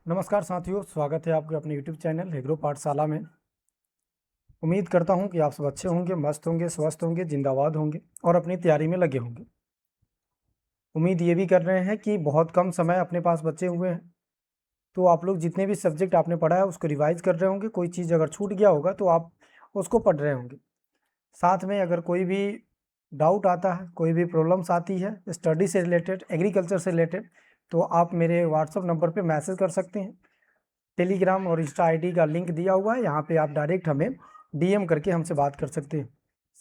नमस्कार साथियों, स्वागत है आपके अपने YouTube चैनल एग्रो पाठशाला में। उम्मीद करता हूं कि आप सब अच्छे होंगे, मस्त होंगे, स्वस्थ होंगे, जिंदाबाद होंगे और अपनी तैयारी में लगे होंगे। उम्मीद ये भी कर रहे हैं कि बहुत कम समय अपने पास बचे हुए हैं, तो आप लोग जितने भी सब्जेक्ट आपने पढ़ा है उसको रिवाइज कर रहे होंगे। कोई चीज़ अगर छूट गया होगा तो आप उसको पढ़ रहे होंगे। साथ में अगर कोई भी डाउट आता है, कोई भी प्रॉब्लम्स आती है स्टडी से रिलेटेड, एग्रीकल्चर से रिलेटेड, तो आप मेरे व्हाट्सअप नंबर पे मैसेज कर सकते हैं। टेलीग्राम और इंस्टा आईडी का लिंक दिया हुआ है, यहाँ पे आप डायरेक्ट हमें डीएम करके हमसे बात कर सकते हैं।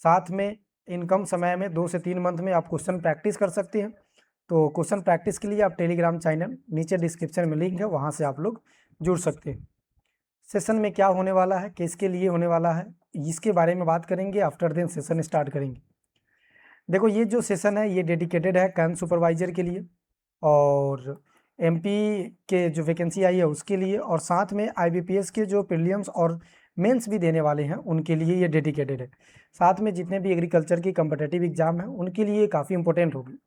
साथ में इन कम समय में 2 से 3 मंथ में आप क्वेश्चन प्रैक्टिस कर सकते हैं। तो क्वेश्चन प्रैक्टिस के लिए आप टेलीग्राम चैनल, नीचे डिस्क्रिप्शन में लिंक है, वहाँ से आप लोग जुड़ सकते हैं। सेशन में क्या होने वाला है, किसके लिए होने वाला है, इसके बारे में बात करेंगे। आफ्टर देन सेशन स्टार्ट करेंगे। देखो, ये जो सेशन है ये डेडिकेटेड है कैंप सुपरवाइजर के लिए और एमपी के जो वैकेंसी आई है उसके लिए, और साथ में आईबीपीएस के जो प्रीलिम्स और मेंस भी देने वाले हैं उनके लिए ये डेडिकेटेड है। साथ में जितने भी एग्रीकल्चर की कम्पिटिटिव एग्जाम है उनके लिए काफ़ी इंपॉर्टेंट होगी।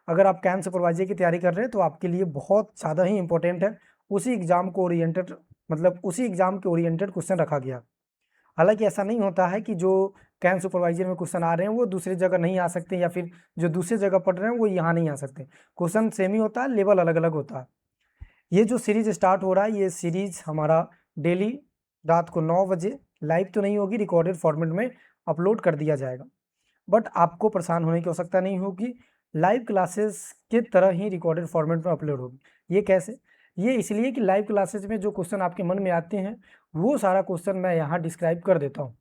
अगर आप कैंप सुपरवाइजर की तैयारी कर रहे हैं तो आपके लिए बहुत ज़्यादा ही इंपॉर्टेंट है। उसी एग्जाम को ओरिएंटेड, मतलब उसी एग्जाम के ओरिएंटेड क्वेश्चन रखा गया। हालांकि ऐसा नहीं होता है कि जो कैंप सुपरवाइजर में क्वेश्चन आ रहे हैं वो दूसरी जगह नहीं आ सकते, या फिर जो दूसरी जगह पढ़ रहे हैं वो यहाँ नहीं आ सकते। क्वेश्चन सेम ही होता है, लेवल अलग अलग होता है। ये जो सीरीज स्टार्ट हो रहा है, ये सीरीज हमारा डेली रात को 9 बजे लाइव तो नहीं होगी, रिकॉर्डेड फॉर्मेट में अपलोड कर दिया जाएगा। बट आपको परेशान होने की आवश्यकता नहीं होगी, लाइव क्लासेस के तरह ही रिकॉर्डेड फॉर्मेट में अपलोड होगी। ये कैसे? ये इसलिए कि लाइव क्लासेस में जो क्वेश्चन आपके मन में आते हैं वो सारा क्वेश्चन मैं यहाँ डिस्क्राइब कर देता हूँ।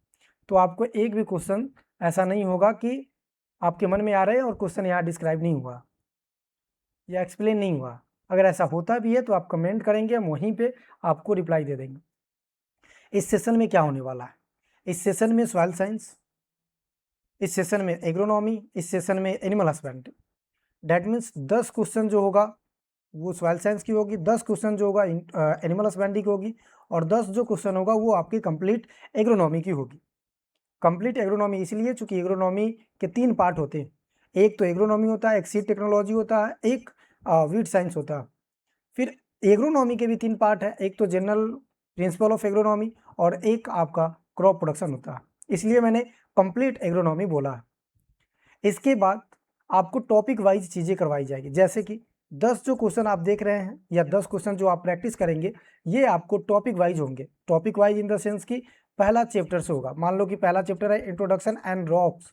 तो आपको एक भी क्वेश्चन ऐसा नहीं होगा कि आपके मन में आ रहे हैं और क्वेश्चन यहाँ डिस्क्राइब नहीं हुआ या एक्सप्लेन नहीं हुआ। अगर ऐसा होता भी है तो आप कमेंट करेंगे, हम वहीं पे आपको रिप्लाई दे देंगे। इस सेशन में क्या होने वाला है? इस सेशन में सॉइल साइंस, इस सेशन में एग्रोनॉमी, इस सेशन में animal husbandry. That means 10 question जो होगा वो सॉइल साइंस की होगी, 10 क्वेश्चन जो होगा एनिमल हस्बेंड्री की होगी, और 10 जो क्वेश्चन होगा वो आपकी कंप्लीट एग्रोनॉमी की होगी। कंप्लीट एग्रोनॉमी इसलिए चूंकि एग्रोनॉमी के 3 पार्ट होते हैं। एक तो एग्रोनॉमी होता है, एक सीड टेक्नोलॉजी होता है, एक वीड साइंस होता है। फिर एग्रोनॉमी के भी 3 पार्ट है, एक तो जनरल प्रिंसिपल ऑफ एग्रोनॉमी और एक आपका क्रॉप प्रोडक्शन होता है। इसलिए मैंने कंप्लीट एग्रोनॉमी बोला है। इसके बाद आपको टॉपिक वाइज चीज़ें करवाई जाएगी, जैसे कि 10 जो क्वेश्चन आप देख रहे हैं या 10 क्वेश्चन जो आप प्रैक्टिस करेंगे ये आपको टॉपिक वाइज होंगे। Topic wise in the sense कि पहला चैप्टर से होगा। मान लो कि पहला चैप्टर है इंट्रोडक्शन एंड रॉक्स,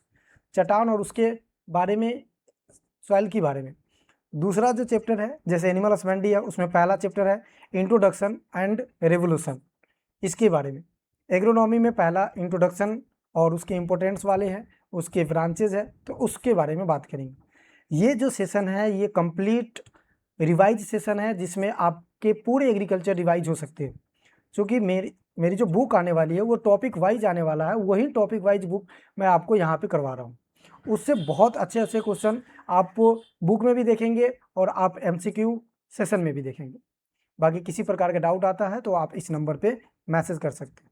चट्टान और उसके बारे में, सॉइल के बारे में। दूसरा जो चैप्टर है जैसे एनिमल हस्बेंड्री है, उसमें पहला चैप्टर है इंट्रोडक्शन एंड रेवोल्यूशन, इसके बारे में। एग्रोनॉमी में पहला इंट्रोडक्शन और उसके इंपॉर्टेंस वाले हैं, उसके ब्रांचेज है, तो उसके बारे में बात करेंगे। ये जो सेशन है ये कंप्लीट रिवाइज सेशन है, जिसमें आपके पूरे एग्रीकल्चर रिवाइज हो सकते हैं। क्योंकि मेरी जो बुक आने वाली है वो टॉपिक वाइज आने वाला है, वही टॉपिक वाइज बुक मैं आपको यहाँ पे करवा रहा हूँ। उससे बहुत अच्छे अच्छे क्वेश्चन आप बुक में भी देखेंगे और आप एमसीक्यू सेशन में भी देखेंगे। बाकी किसी प्रकार का डाउट आता है तो आप इस नंबर पे मैसेज कर सकते हैं।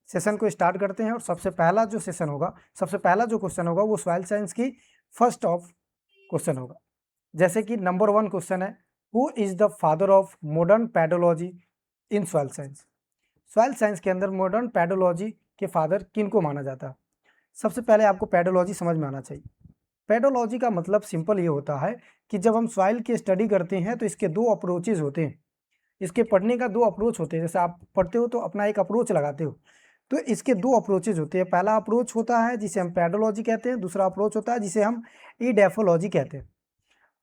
सेशन को स्टार्ट करते हैं और सबसे पहला जो सेशन होगा, सबसे पहला जो क्वेश्चन होगा वो सॉइल साइंस की फर्स्ट ऑफ क्वेश्चन होगा। जैसे कि नंबर 1 क्वेश्चन है, who is the father of modern pedology in soil science. Soil science के अंदर मॉडर्न पैडोलॉजी के फादर किन को माना जाता है? सबसे पहले आपको पैडोलॉजी समझ में आना चाहिए। पैडोलॉजी का मतलब सिंपल ये होता है कि जब हम सॉइल की स्टडी करते हैं तो इसके 2 अप्रोचेज होते हैं। इसके पढ़ने का 2 अप्रोच होते हैं। जैसे आप पढ़ते हो तो अपना एक अप्रोच लगाते हो, तो इसके 2 अप्रोचेज होते हैं। पहला अप्रोच होता है जिसे हम पैडोलॉजी कहते हैं, दूसरा अप्रोच होता है जिसे हम ईडेफोलॉजी कहते हैं।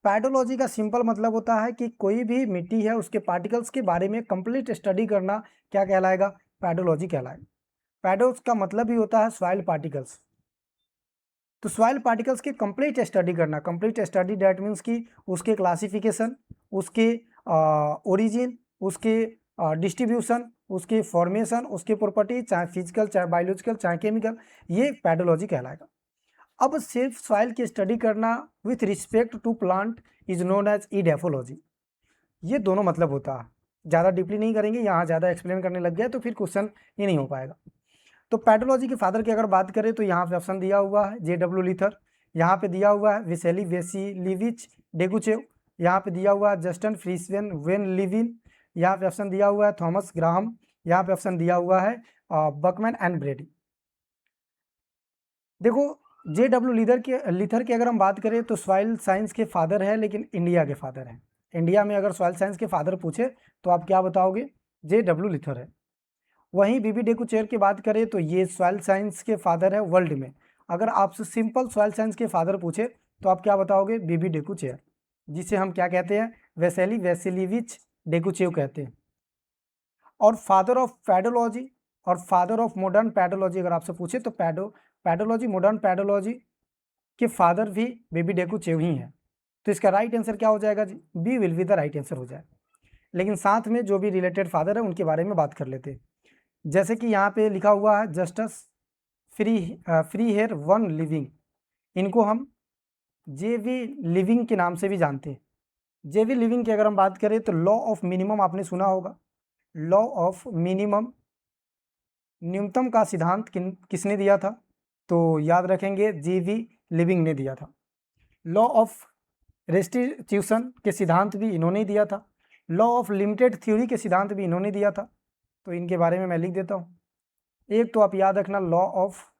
पैडोलॉजी का सिंपल मतलब होता है कि कोई भी मिट्टी है उसके पार्टिकल्स के बारे में कंप्लीट स्टडी करना क्या कहलाएगा? पैडोलॉजी कहलाएगा। पैडोस का मतलब ही होता है सॉइल पार्टिकल्स। तो सॉइल पार्टिकल्स की कंप्लीट स्टडी करना, कंप्लीट स्टडी डैट मीन्स कि उसके क्लासिफिकेशन, उसके ओरिजिन, उसके डिस्ट्रीब्यूशन, उसके फॉर्मेशन, उसके प्रॉपर्टी, चाहे फिजिकल चाहे बायोलॉजिकल चाहे केमिकल, ये पैडोलॉजी कहलाएगा। अब सिर्फ सॉइल की स्टडी करना with respect to plant is known as edaphology. ये दोनों मतलब होता है। ज़्यादा डीपली नहीं करेंगे, यहाँ ज़्यादा एक्सप्लेन करने लग गया तो फिर क्वेश्चन ये नहीं हो पाएगा। तो पैडोलॉजी के फादर की अगर बात करें तो यहाँ पे ऑप्शन दिया हुआ है JW लीथर, यहाँ पे दिया हुआ है विसेली वेसिलिविच डेगुचेव, यहाँ पे दिया हुआ है जस्टन फ्रीसवेन वेन लिविन, यहाँ पे ऑप्शन दिया हुआ है थॉमस ग्राहम, यहाँ पे ऑप्शन दिया हुआ है बकमैन एंड ब्रेडी। देखो लिथर की अगर हम बात करें तो सॉइल साइंस के फादर है, लेकिन इंडिया के फादर हैं। इंडिया में अगर सॉइल साइंस के फादर पूछे तो आप क्या बताओगे? लिथर है। वहीं बीबी डेकुचेर की बात करें तो ये सॉइल साइंस के फादर है वर्ल्ड में। अगर आपसे सिंपल सॉइल साइंस के फादर पूछे तो आप क्या बताओगे? बीबी डेकुचेर, जिसे हम क्या कहते हैं? वेसेली वेसेलिविच डेकुचेव कहते हैं। और फादर ऑफ पैडोलॉजी और फादर ऑफ मॉडर्न पैडोलॉजी अगर आपसे पूछे तो पैडोलॉजी मॉडर्न पैडोलॉजी के फादर भी बेबी डेकुचेव ही हैं। तो इसका राइट आंसर क्या हो जाएगा जी? B will be the right answer हो जाए। लेकिन साथ में जो भी रिलेटेड फादर है उनके बारे में बात कर लेते हैं। जैसे कि यहाँ पे लिखा हुआ है justice free here one living, इनको हम जेवी लिविंग के नाम से भी जानते हैं। जेवी लिविंग की अगर हम बात करें तो लॉ ऑफ मिनिमम आपने सुना होगा। लॉ ऑफ मिनिमम, न्यूनतम का सिद्धांत किसने दिया था? तो याद रखेंगे जेवी लिविंग ने दिया था। लॉ ऑफ रेस्टिट्यूशन के सिद्धांत भी इन्होंने ही दिया था। लॉ ऑफ लिमिटेड थ्योरी के सिद्धांत भी इन्होंने दिया था। तो इनके बारे में मैं लिख देता हूँ। एक तो आप याद रखना लॉ ऑफ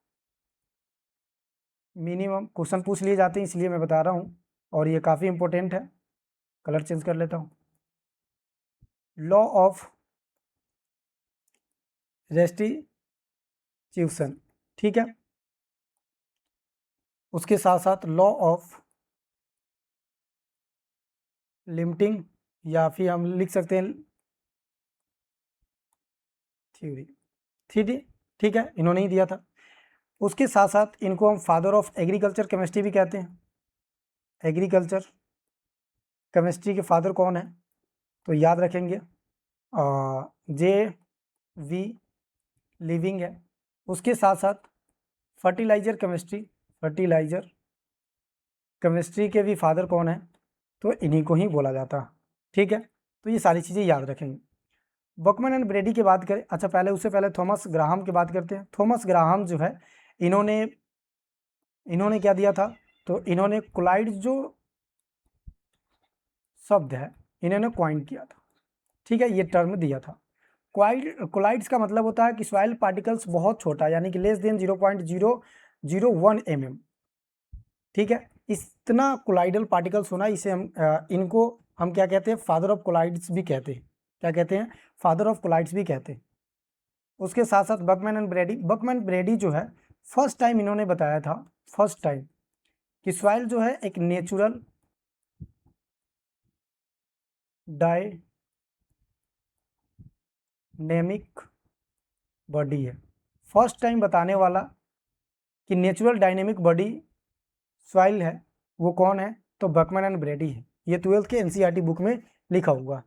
मिनिमम, क्वेश्चन पूछ लिए जाते हैं इसलिए मैं बता रहा हूँ, और ये काफ़ी इंपॉर्टेंट है। कलर चेंज कर लेता हूँ। लॉ ऑफ रेस्टिट्यूशन, ठीक है। उसके साथ साथ लॉ ऑफ लिमिटिंग, या फिर हम लिख सकते हैं थ्योरी, ठीक है, इन्होंने ही दिया था। उसके साथ साथ इनको हम फादर ऑफ एग्रीकल्चर केमिस्ट्री भी कहते हैं। एग्रीकल्चर केमिस्ट्री के फादर कौन है? तो याद रखेंगे जे वी लिविंग है। उसके साथ साथ फर्टिलाइजर केमिस्ट्री के भी फादर कौन है? तो इन्हीं को ही बोला जाता है, ठीक है। तो ये सारी चीज़ें याद रखेंगे। बकमैन एंड ब्रेडी की बात करें, अच्छा पहले उससे पहले थॉमस ग्राहम की बात करते हैं। थॉमस ग्राहम जो है इन्होंने क्या दिया था? तो इन्होंने कोलाइड जो शब्द है इन्होंने क्वाइन किया था, ठीक है, ये टर्म दिया था। कोलाइड्स का मतलब होता है कि सॉइल पार्टिकल्स बहुत छोटा, यानी कि लेस देन 0.001 mm, ठीक है। इतना कोलाइडल पार्टिकल्स होना, इसे इनको हम क्या कहते हैं? फादर ऑफ कोलाइड्स भी कहते हैं। क्या कहते हैं? फादर ऑफ कोलाइड्स भी कहते हैं। उसके साथ साथ बकमैन ब्रेडी जो है फर्स्ट टाइम इन्होंने बताया था, फर्स्ट टाइम, कि सॉइल जो है एक नेचुरल डायनेमिक बॉडी है। फर्स्ट टाइम बताने वाला कि नेचुरल डायनेमिक बॉडी सॉइल है, वो कौन है? तो बकमैन एंड ब्रेडी है। ये 12th के एनसीईआरटी बुक में लिखा हुआ,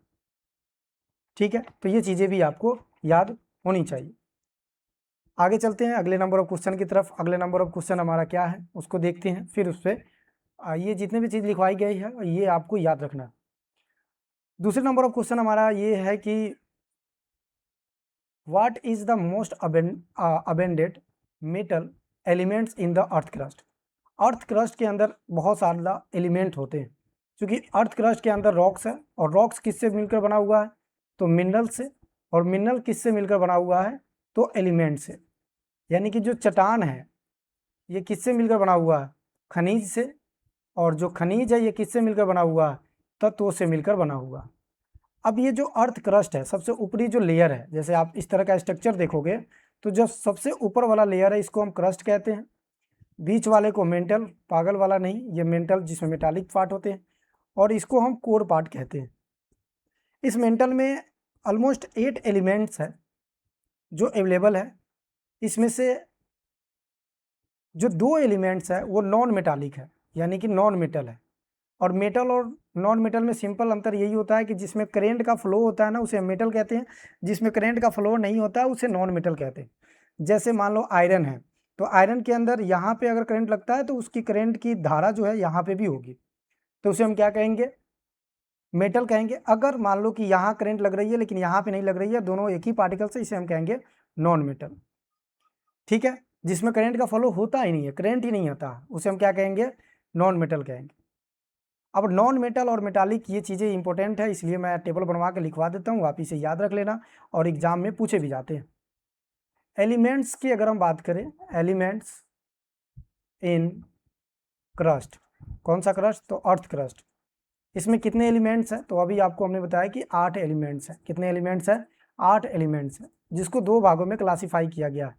ठीक है। तो ये चीज़ें भी आपको याद होनी चाहिए। आगे चलते हैं अगले नंबर ऑफ क्वेश्चन की तरफ। अगले नंबर ऑफ क्वेश्चन हमारा क्या है उसको देखते हैं, फिर उस पर ये जितने भी चीज़ लिखवाई गई है ये आपको याद रखना। दूसरे नंबर ऑफ क्वेश्चन हमारा ये है कि what is the most abundant metal elements in the earth crust? Earth crust के अंदर बहुत सारा एलिमेंट होते हैं, क्योंकि अर्थ क्रस्ट के अंदर रॉक्स है, और रॉक्स किससे मिलकर बना हुआ है? तो मिनरल से। और मिनरल किससे मिलकर बना हुआ है? तो एलिमेंट से। यानी कि जो चट्टान है ये किससे मिलकर बना हुआ है? खनिज से। और जो खनिज है ये किससे मिलकर बना हुआ है? तत्वों से मिलकर बना हुआ। अब ये जो अर्थ क्रस्ट है, सबसे ऊपरी जो लेयर है, जैसे आप इस तरह का स्ट्रक्चर देखोगे तो जो सबसे ऊपर वाला लेयर है इसको हम क्रस्ट कहते हैं। बीच वाले को मेंटल, पागल वाला नहीं, ये मेंटल जिसमें मेटालिक पार्ट होते हैं, और इसको हम कोर पार्ट कहते हैं। इस मेंटल में ऑलमोस्ट 8 एलिमेंट्स है जो अवेलेबल है। इसमें से जो 2 एलिमेंट्स है वो नॉन मेटालिक है, यानी कि नॉन मेटल है। और मेटल और नॉन मेटल में सिंपल अंतर यही होता है कि जिसमें करेंट का फ्लो होता है ना उसे मेटल कहते हैं, जिसमें करेंट का फ्लो नहीं होता है उसे नॉन मेटल कहते हैं। जैसे मान लो आयरन है, तो आयरन के अंदर यहाँ पे अगर करंट लगता है तो उसकी करंट की धारा जो है यहाँ पे भी होगी, तो उसे हम क्या कहेंगे? मेटल कहेंगे। अगर मान लो कि यहाँ करंट लग रही है लेकिन यहाँ पे नहीं लग रही है, दोनों एक ही पार्टिकल से, इसे हम कहेंगे नॉन मेटल, ठीक है। जिसमें करंट का फ्लो होता ही नहीं है, करंट ही नहीं होता, उसे हम क्या कहेंगे? नॉन मेटल कहेंगे। अब नॉन मेटल और मेटालिक ये चीज़ें इंपॉर्टेंट है, इसलिए मैं टेबल बनवा के लिखवा देता हूँ, आप इसे याद रख लेना और एग्जाम में पूछे भी जाते हैं। एलिमेंट्स की अगर हम बात करें, एलिमेंट्स इन क्रस्ट, कौन सा क्रस्ट? तो अर्थ क्रस्ट। इसमें कितने एलिमेंट्स हैं? तो अभी आपको हमने बताया कि 8 एलिमेंट्स हैं। कितने एलिमेंट्स हैं? 8 एलिमेंट्स हैं, जिसको 2 भागों में क्लासीफाई किया गया है।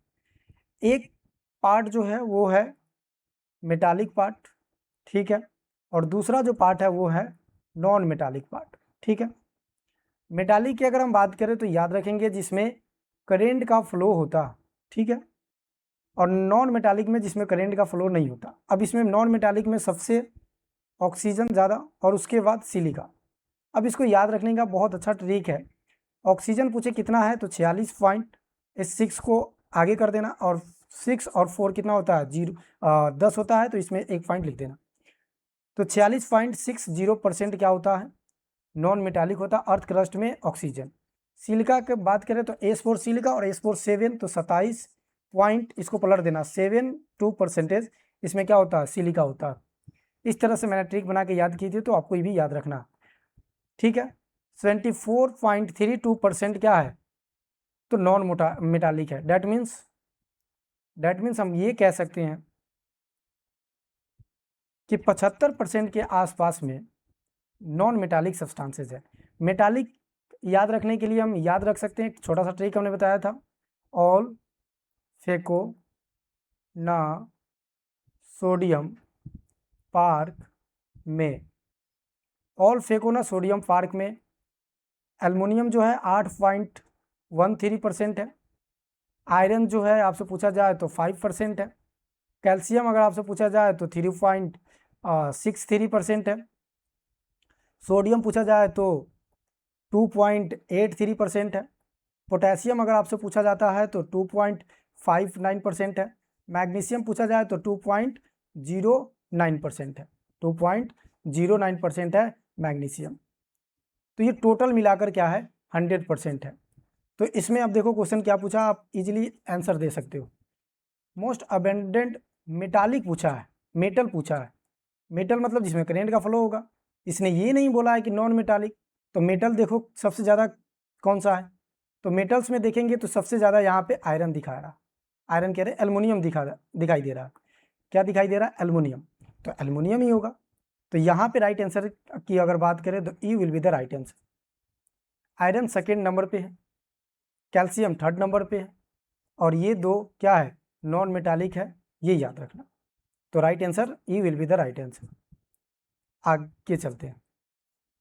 एक पार्ट जो है वो है मेटालिक पार्ट, ठीक है, और दूसरा जो पार्ट है वो है नॉन मेटालिक पार्ट, ठीक है। मेटालिक की अगर हम बात करें तो याद रखेंगे जिसमें करेंट का फ्लो होता, ठीक है, और नॉन मेटालिक में जिसमें करेंट का फ्लो नहीं होता। अब इसमें नॉन मेटालिक में सबसे ऑक्सीजन ज़्यादा और उसके बाद सिलिका। अब इसको याद रखने का बहुत अच्छा ट्रिक है। ऑक्सीजन पूछे कितना है तो 46 पॉइंट, इस 6 को आगे कर देना और 6 और 4 कितना होता है? 10 होता है, तो इसमें 1 पॉइंट लिख देना। तो 46.60% क्या होता है? नॉन मेटालिक होता अर्थ क्रस्ट में ऑक्सीजन। सिलिका की बात करें तो S4 सिलिका और S4 7, तो 27 पॉइंट, इसको पलट देना, 72% इसमें क्या होता है? सिलिका होता है। इस तरह से मैंने ट्रिक बना के याद की थी, तो आपको ये भी याद रखना, ठीक है। 24.32% क्या है? तो नॉन मेटालिक है। डैट मीन्स हम ये कह सकते हैं कि 75% के आसपास में नॉन मेटालिक सब्सटेंसेज है। मेटालिक याद रखने के लिए हम याद रख सकते हैं, एक छोटा सा ट्रिक हमने बताया था, ऑल फेको ना सोडियम पार्क में। ऑल फेको ना सोडियम पार्क में एल्युमिनियम जो है 8.13% है। आयरन जो है आपसे पूछा जाए तो 5% है। कैल्शियम अगर आपसे पूछा जाए तो 3.63% है। सोडियम पूछा जाए तो 2.83% है। पोटेशियम अगर आपसे पूछा जाता है तो 2.59% है। मैग्नीशियम पूछा जाए तो 2.09% है। 2.09% है मैग्नीशियम। तो ये टोटल मिलाकर क्या है? 100% है। तो इसमें अब देखो क्वेश्चन क्या पूछा, आप इजीली आंसर दे सकते हो। मोस्ट अबेंडेंट मेटालिक पूछा है, मेटल पूछा है। मेटल मतलब जिसमें करेंट का फ्लो होगा। इसने ये नहीं बोला है कि नॉन मेटालिक। तो मेटल देखो सबसे ज़्यादा कौन सा है? तो मेटल्स में देखेंगे तो सबसे ज़्यादा यहाँ पे आयरन दिखा रहा, आयरन कह रहे एल्युमिनियम दिखाई दे रहा। क्या दिखाई दे रहा है? एल्युमिनियम। तो एल्युमिनियम ही होगा। तो यहाँ पे राइट आंसर की अगर बात करें तो E will be the right answer. Iron second number पे है, कैल्शियम थर्ड नंबर पे है, और ये दो क्या है? नॉन मेटालिक है, ये याद रखना। तो right answer E will be the right answer. आगे चलते हैं।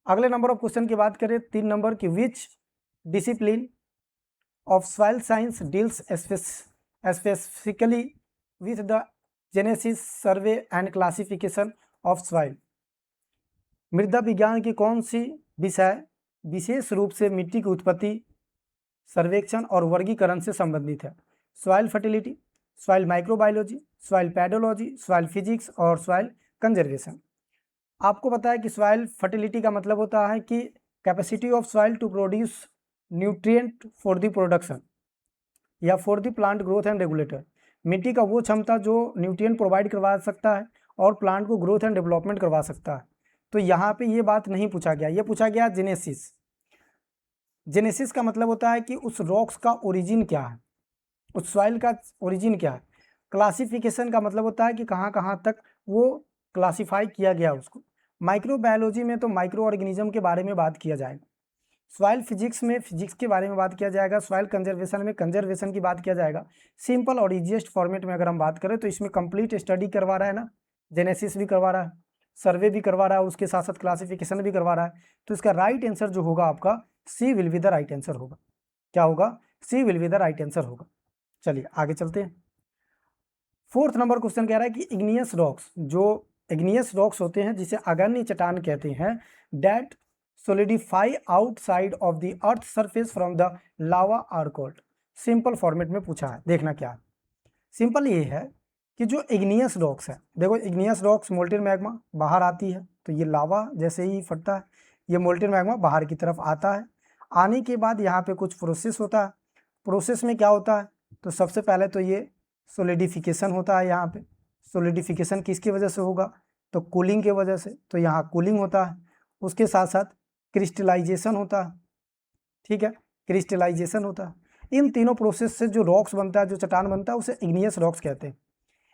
अगले नंबर ऑफ क्वेश्चन की बात करें 3 नंबर की, विच discipline of soil science deals specifically with the genesis, survey and classification of soil। मृदा विज्ञान की कौन सी विषय विशेष रूप से मिट्टी की उत्पत्ति, सर्वेक्षण और वर्गीकरण से संबंधित है? Soil fertility, soil microbiology, soil pedology, soil physics और सॉइल कंजर्वेशन। आपको पता है कि सॉइल फर्टिलिटी का मतलब होता है कि capacity of soil to produce nutrient for the production या for the plant growth and regulator. मिट्टी का वो क्षमता जो न्यूट्रिएंट प्रोवाइड करवा सकता है और प्लांट को ग्रोथ एंड डेवलपमेंट करवा सकता है। तो यहाँ पे ये बात नहीं पूछा गया, ये पूछा गया जेनेसिस। जेनेसिस का मतलब होता है कि उस रॉक्स का ओरिजिन क्या है, उस सॉइल का ओरिजिन क्या है। क्लासिफिकेशन का मतलब होता है कि कहाँ कहाँ तक वो क्लासीफाई किया गया उसको। माइक्रोबायोलॉजी में तो माइक्रो ऑर्गेनिज्म के बारे में बात किया जाएगा। सॉइल फिजिक्स में फिजिक्स के बारे में बात किया जाएगा। सॉइल कंजर्वेशन में कंजर्वेशन की बात किया जाएगा। सिंपल और इजीएस्ट फॉर्मेट में अगर हम बात करें तो इसमें कंप्लीट स्टडी करवा रहा है ना, जेनेसिस भी करवा रहा है, सर्वे भी करवा रहा है, उसके साथ साथ क्लासिफिकेशन भी करवा रहा है। तो इसका राइट आंसर जो होगा आपका C will be the right answer होगा। क्या होगा? C will be the right answer होगा। चलिए आगे चलते हैं। 4th नंबर क्वेश्चन कह रहा है कि इग्नियस रॉक्स, जो इग्नियस रॉक्स होते हैं जिसे अग्नि चट्टान कहते हैं, date solidify outside of the earth surface from the lava are called। Simple format में पूछा है, देखना क्या है। सिंपल ये है कि जो इग्नियस रॉक्स है, देखो इग्नियस रॉक्स मोल्टेन मैग्मा बाहर आती है, तो ये लावा जैसे ही फटता है ये मोल्टेन मैग्मा बाहर की तरफ आता है। आने के बाद यहाँ पे कुछ प्रोसेस होता है। प्रोसेस में क्या होता है? तो सबसे पहले तो ये सोलिडिफिकेशन होता है। यहाँ पे सोलिडिफिकेशन किसकी वजह से होगा? तो कूलिंग के वजह से, तो यहाँ कूलिंग होता है, उसके साथ साथ क्रिस्टलाइजेशन होता है, ठीक है, क्रिस्टलाइजेशन होता है। इन तीनों प्रोसेस से जो रॉक्स बनता है, जो चट्टान बनता है, उसे इग्नियस रॉक्स कहते हैं।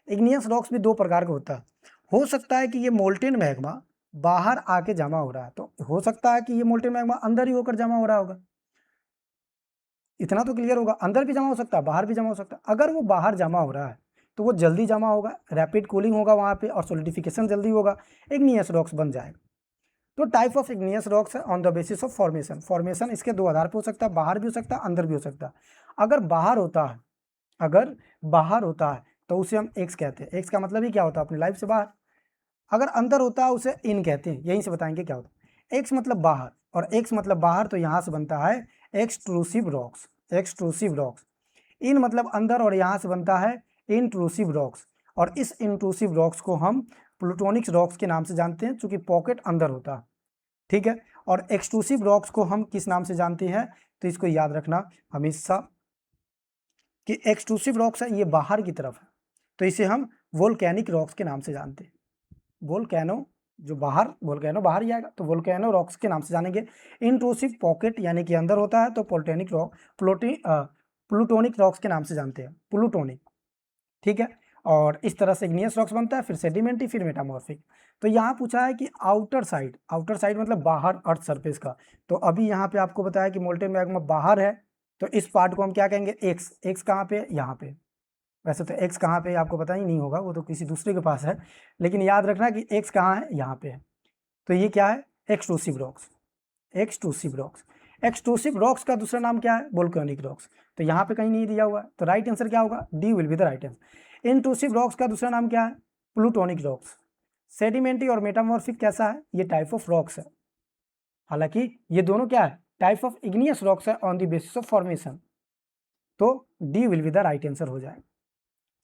इग्नियस रॉक्स भी दो प्रकार का होता है। हो सकता है कि ये मोल्टेन मैग्मा बाहर आके जमा हो रहा है, तो हो सकता है कि ये मोल्टेन मैग्मा अंदर ही होकर जमा हो रहा होगा, इतना तो क्लियर होगा। अंदर भी जमा हो सकता है, बाहर भी जमा हो सकता है। अगर वो बाहर जमा हो रहा है तो वो जल्दी जमा होगा, रैपिड कूलिंग होगा वहाँ पे और सॉलिडिफिकेशन जल्दी होगा, इग्नियस रॉक्स बन जाएगा। तो टाइप ऑफ इग्नियस रॉक्स है on the basis of formation. Formation इसके दो आधार पर हो सकता है, बाहर भी हो सकता है, अंदर भी हो सकता है। अगर बाहर होता है, अगर बाहर होता है तो उसे हम एक्स कहते हैं। एक्स का मतलब ही क्या होता है, अपनी लाइफ से बाहर। अगर अंदर होता है उसे इन कहते हैं। यहीं से बताएंगे क्या होता है। एक्स मतलब बाहर और एक्स मतलब बाहर, तो यहाँ से बनता है एक्सट्रूसिव रॉक्स, एक्सट्रूसिव रॉक्स। इन मतलब अंदर और यहाँ से बनता है इंट्रूसिव रॉक्स, और इस इंट्रूसिव रॉक्स को हम प्लूटोनिक रॉक्स के नाम से जानते हैं, चूंकि पॉकेट अंदर होता है, ठीक है। और एक्सट्रूसिव रॉक्स को हम किस नाम से जानते हैं, तो इसको याद रखना हमेशा कि एक्सट्रूसिव रॉक्स है, ये बाहर की तरफ है, तो इसे हम वोल्केनिक रॉक्स के नाम से जानते हैं। वोल्केनो जो बाहर, वोल्केनो बाहर ही आएगा, तो वोल्केनो रॉक्स के नाम से जानेंगे। इंट्रूसिव पॉकेट यानी कि अंदर होता है, तो प्लूटोनिक रॉक, प्लूटोनिक रॉक्स के नाम से जानते हैं, प्लूटोनिक, ठीक है। और इस तरह से इग्नियस रॉक्स बनता है, फिर सेडिमेंटी, फिर मेटामॉर्फिक। तो यहाँ पूछा है कि आउटर साइड, आउटर साइड मतलब बाहर अर्थ सरफेस का। तो अभी यहाँ पे आपको बताया कि मोल्टेन मैग्मा बाहर है, तो इस पार्ट को हम क्या कहेंगे, एक्स। एक्स कहाँ पे, यहाँ पे। वैसे तो एक्स कहाँ पे आपको पता ही नहीं होगा, वो तो किसी दूसरे के पास है, लेकिन याद रखना कि एक्स कहाँ है, यहाँ पे है। तो ये क्या है, extrusive rocks, extrusive rocks. Extrusive rocks का दूसरा नाम क्या है, वोल्केनिक रॉक्स। तो यहाँ पे कहीं नहीं दिया हुआ है, तो राइट आंसर क्या होगा, D will be the right answer. Intrusive rocks का दूसरा नाम क्या है, प्लूटोनिक रॉक्स। सेडिमेंटी और मेटामॉर्फिक कैसा है, ये टाइप ऑफ रॉक्स है। हालांकि ये दोनों क्या है, टाइप ऑफ इग्नियस रॉक्स है on the basis of formation, तो D will be the right answer हो जाए।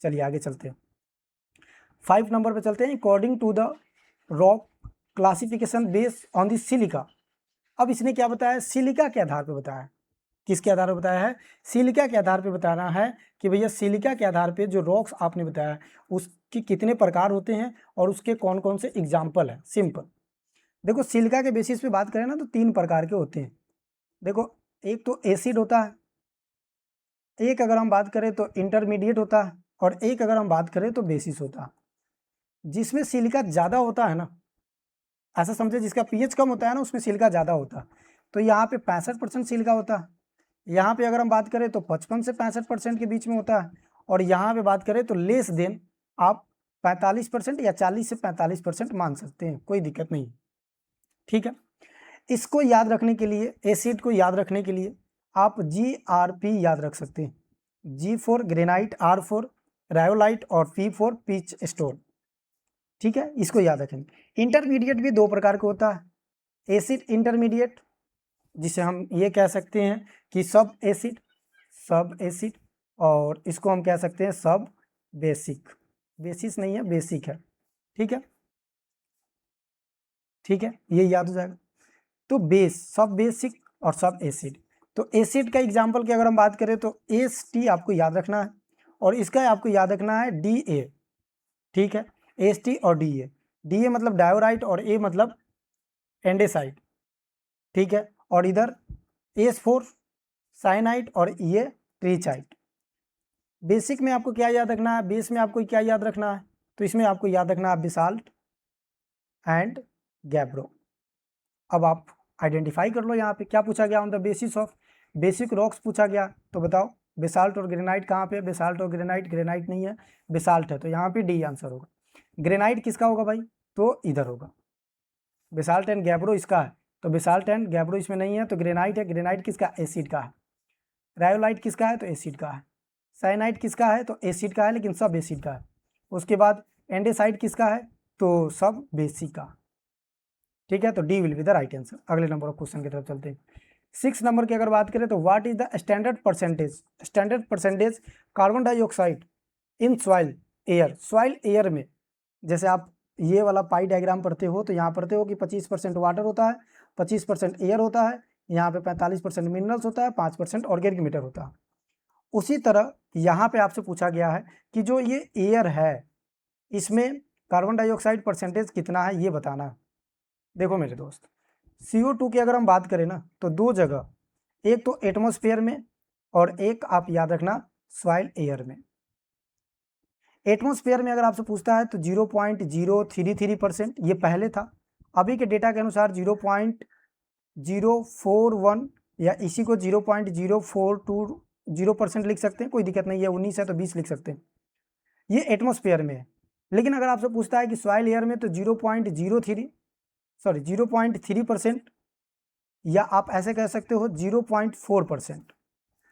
चलिए आगे चलते हैं, 5 नंबर पे चलते हैं। According to the rock classification based on the silica. अब इसने क्या बताया, सिलिका के आधार पर बताया। किसके आधार पर बताया है, सिलिका के आधार पर बताना है कि भैया सिलिका के आधार पे जो रॉक्स आपने बताया उसके कितने प्रकार होते हैं और उसके कौन कौन से एग्जाम्पल है। सिंपल देखो, सिलिका के बेसिस पे बात करें ना तो 3 प्रकार के होते हैं। देखो, एक तो एसिड होता है, एक अगर हम बात करें तो इंटरमीडिएट होता है, और एक अगर हम बात करें तो बेसिस होता है। जिसमें सिलिका ज़्यादा होता है ना, ऐसा समझे जिसका पीएच कम होता है ना, उसमें सिलिका ज़्यादा होता है। तो यहाँ पे 65% सिलिका होता है। यहाँ पे अगर हम बात करें तो 55 से 65% के बीच में होता है, और यहाँ पे बात करें तो लेस देन आप 45% या 40 से 45% मान सकते हैं, कोई दिक्कत नहीं, ठीक है। इसको याद रखने के लिए, एसिड को याद रखने के लिए आप GRP याद रख सकते हैं। G for granite, R for rhyolite और P फॉर पीच स्टोन, ठीक है, इसको याद रखेंगे। इंटरमीडिएट भी 2 प्रकार का होता है, एसिड इंटरमीडिएट, जिसे हम ये कह सकते हैं कि सब एसिड, सब एसिड, और इसको हम कह सकते हैं सब बेसिक। बेसिस नहीं है, बेसिक है, ठीक है, ठीक है, ये याद हो जाएगा। तो बेस, सब बेसिक और सब एसिड। तो एसिड का एग्जाम्पल की अगर हम बात करें तो ST आपको याद रखना है, और इसका आपको याद रखना है DA, ठीक है, ST और DA। DA मतलब डायोराइट और A मतलब एंडेसाइट, ठीक है, और इधर S4 साइनाइट और ये ट्रीचाइट। बेसिक में आपको क्या याद रखना है, बेस में आपको क्या याद रखना है, तो इसमें आपको याद रखना है बेसाल्ट एंड गैब्रो। अब आप आइडेंटिफाई कर लो, यहाँ पे क्या पूछा गया, on the basis of basic rocks पूछा गया। तो बताओ बेसाल्ट और ग्रेनाइट कहाँ पे है, बेसाल्ट और ग्रेनाइट, ग्रेनाइट नहीं है, बेसाल्ट है, तो यहाँ पे डी आंसर होगा। ग्रेनाइट किसका होगा भाई, तो इधर होगा। बेसाल्ट एंड गैब्रो इसका है, तो बेसाल्ट एंड गैब्रो इसमें नहीं है, तो ग्रेनाइट है। ग्रेनाइट किसका, एसिड का है। रायोलाइट किसका है, तो एसिड का है। साइनाइट किसका है, तो एसिड का है, लेकिन सब एसिड का है। उसके बाद एंडेसाइट किसका है, तो सब बेसिक का, ठीक है। तो D will be the right answer. अगले नंबर ऑफ क्वेश्चन की तरफ चलते हैं। 6 नंबर की अगर बात करें तो what is the standard percentage, standard percentage carbon dioxide in soil air. Soil air में जैसे आप ये वाला पाई डायग्राम पढ़ते हो तो यहाँ पढ़ते हो कि 25% वाटर होता है, 25% एयर होता है, यहाँ पे 45% मिनरल्स होता है, 5% ऑर्गेनिक मैटर होता है। उसी तरह यहाँ पे आपसे पूछा गया है कि जो ये एयर है इसमें कार्बन डाइऑक्साइड परसेंटेज कितना है ये बताना है। देखो मेरे दोस्त, CO2 की अगर हम बात करें ना तो दो जगह, एक तो एटमॉस्फेयर में और एक आप याद रखना सॉइल एयर में। एटमॉस्फेयर में अगर आपसे पूछता है तो 0.033% ये पहले था, अभी के डेटा के अनुसार 0.041 या इसी को 0.042% लिख सकते हैं, कोई दिक्कत नहीं है, 19 है तो 20 लिख सकते हैं, ये एटमॉस्फेयर में है। लेकिन अगर आपसे पूछता है कि सॉइल एयर में तो 0.3% या आप ऐसे कह सकते हो 0.4%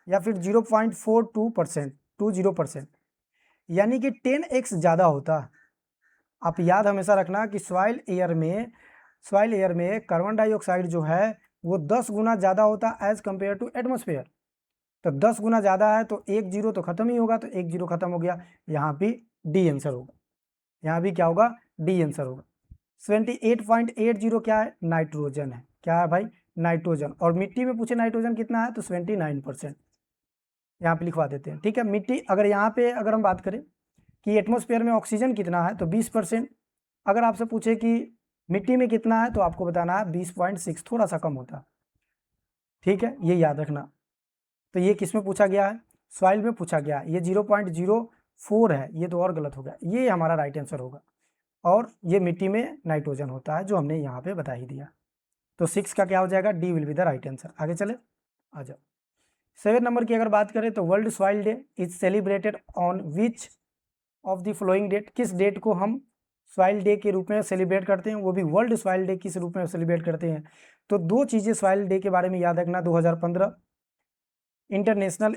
या फिर 0.42%, यानी कि 10x ज़्यादा होता। आप याद हमेशा रखना कि सॉइल एयर में कार्बन डाइऑक्साइड जो है वो 10 गुना ज़्यादा होता एज कंपेयर टू एटमॉस्फेयर। तो 10 गुना ज़्यादा है तो एक जीरो तो खत्म ही होगा, तो एक जीरो खत्म हो गया, यहाँ भी डी आंसर होगा, यहाँ भी क्या होगा, डी आंसर होगा। 78.80 क्या है, नाइट्रोजन है। क्या है भाई, नाइट्रोजन। और मिट्टी में पूछे नाइट्रोजन कितना है तो 79%, यहाँ पे लिखवा देते हैं। ठीक है, मिट्टी अगर यहाँ पे अगर हम बात करें कि एटमॉस्फेयर में ऑक्सीजन कितना है तो 20%। अगर आपसे पूछे कि मिट्टी में कितना है तो आपको बताना है 20.6, थोड़ा सा कम होता है। ठीक है, ये याद रखना। तो ये किस में पूछा गया है, सॉइल में पूछा गया है। ये 0.04 है, ये तो और गलत हो गया, ये हमारा राइट आंसर होगा। और ये मिट्टी में नाइट्रोजन होता है जो हमने यहाँ पे बता ही दिया। तो 6 का क्या हो जाएगा, D will be the right answer. आगे चले, आ जाओ। 7 नंबर की अगर बात करें तो world soil day is celebrated on which of the following date, किस डेट को हम सॉइल डे के रूप में सेलिब्रेट करते हैं, वो भी वर्ल्ड सॉइल डे किस रूप में सेलिब्रेट करते हैं। तो दो चीज़ें सॉइल डे के बारे में याद रखना, 2015 इंटरनेशनल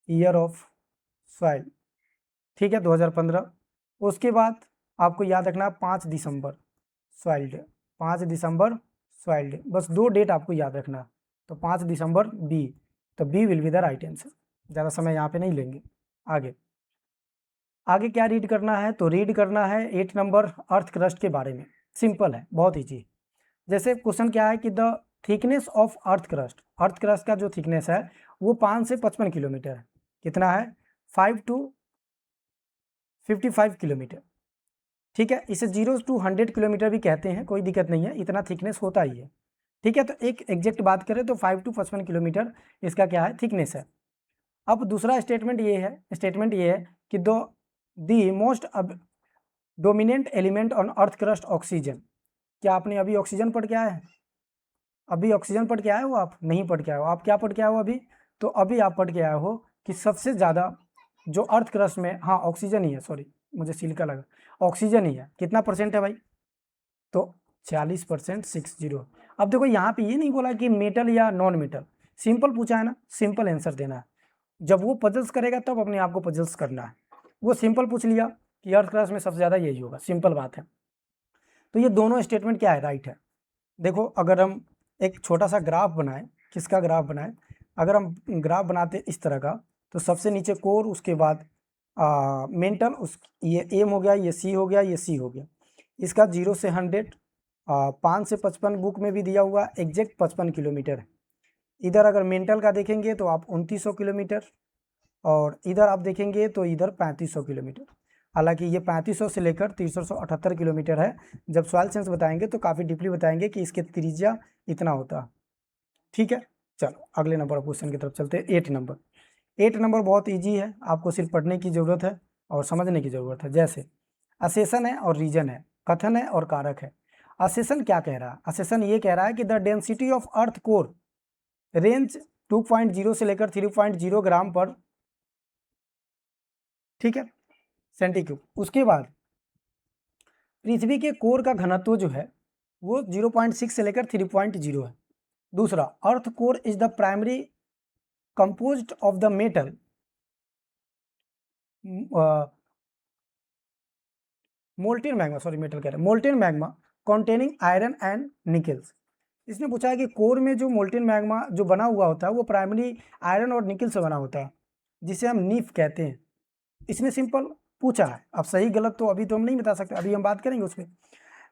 ईयर ऑफ सॉइल, ठीक है, 2015। उसके बाद आपको याद रखना 5 दिसंबर सॉइल डे, 5 दिसंबर सॉइल डे, बस दो डेट आपको याद रखना। तो 5 दिसंबर बी, तो B will be the right answer. ज़्यादा समय यहाँ पे नहीं लेंगे। आगे आगे क्या रीड करना है, तो रीड करना है 8 नंबर अर्थ क्रस्ट के बारे में। सिंपल है, बहुत ईजी। जैसे क्वेश्चन क्या है कि the thickness of earth crust का जो थिकनेस है वो 5 से 55 किलोमीटर है। कितना है, 5 to 55 किलोमीटर। ठीक है, इसे 0 to 100 किलोमीटर भी कहते हैं, कोई दिक्कत नहीं है, इतना थिकनेस होता ही है। ठीक है, तो एक एग्जैक्ट बात करें तो 5 to 55 किलोमीटर इसका क्या है, थिकनेस है। अब दूसरा स्टेटमेंट ये है कि the most dominant element on earth crust oxygen. क्या आपने अभी ऑक्सीजन पढ़ के आए हैं, अभी ऑक्सीजन पढ़ के आए हो, आप नहीं पढ़ के आए हो, आप क्या पढ़ के आए हो अभी, तो अभी आप पढ़ के आए हो कि सबसे ज़्यादा जो अर्थ क्रस्ट में, हाँ ऑक्सीजन ही है, सॉरी मुझे सिलिका लगा, ऑक्सीजन ही है। कितना परसेंट है भाई, तो 40%, 60। अब देखो यहाँ पे ये नहीं बोला कि मेटल या नॉन मेटल, सिंपल पूछा है ना, सिंपल आंसर देना है। जब वो पजल्स करेगा तब अपने आप को पजल्स करना है। वो सिंपल पूछ लिया कि अर्थ क्रस्ट में सबसे ज़्यादा यही होगा, सिंपल बात है। तो ये दोनों स्टेटमेंट क्या है, राइट है। देखो अगर हम एक छोटा सा ग्राफ बनाएं, किसका ग्राफ बनाएं, अगर हम ग्राफ बनाते इस तरह का, तो सबसे नीचे कोर, उसके बाद मेंटल, उस ये एम हो गया, ये सी हो गया, ये सी हो गया। इसका 0 से 100, 5 से 55 बुक में भी दिया हुआ, एग्जैक्ट 55 किलोमीटर है। इधर अगर मेंटल का देखेंगे तो आप 2900 किलोमीटर, और इधर आप देखेंगे तो इधर 3500 किलोमीटर। हालांकि ये 3500 से लेकर 378 किलोमीटर है। जब सॉइल साइंस बताएंगे तो काफ़ी डीपली बताएंगे कि इसके त्रिज्या इतना होता। ठीक है, चलो अगले नंबर क्वेश्चन की तरफ चलते हैं। 8 नंबर बहुत इजी है, आपको सिर्फ पढ़ने की ज़रूरत है और समझने की ज़रूरत है। जैसे असेसन है और रीजन है, कथन है और कारक है। असेसन क्या कह रहा है, असेसन ये कह रहा है कि the density of earth core range 2.0 से लेकर 3.0 ग्राम पर, ठीक है, सेंटीक्यूब। उसके बाद पृथ्वी के कोर का घनत्व जो है वो 0.6 से लेकर 3.0 है। दूसरा, earth core is the primary composed of the metal molten magma, sorry metal कह रहे हैं, molten magma containing iron and Nicholls. इसने पूछा है कि कोर में जो मोल्टेन मैग्मा जो बना हुआ होता है वो प्राइमरी आयरन और निकल से बना होता है, जिसे हम नीफ कहते हैं। इसने सिंपल पूछा है, अब सही गलत तो अभी तो हम नहीं बता सकते, अभी हम बात करेंगे उस पर।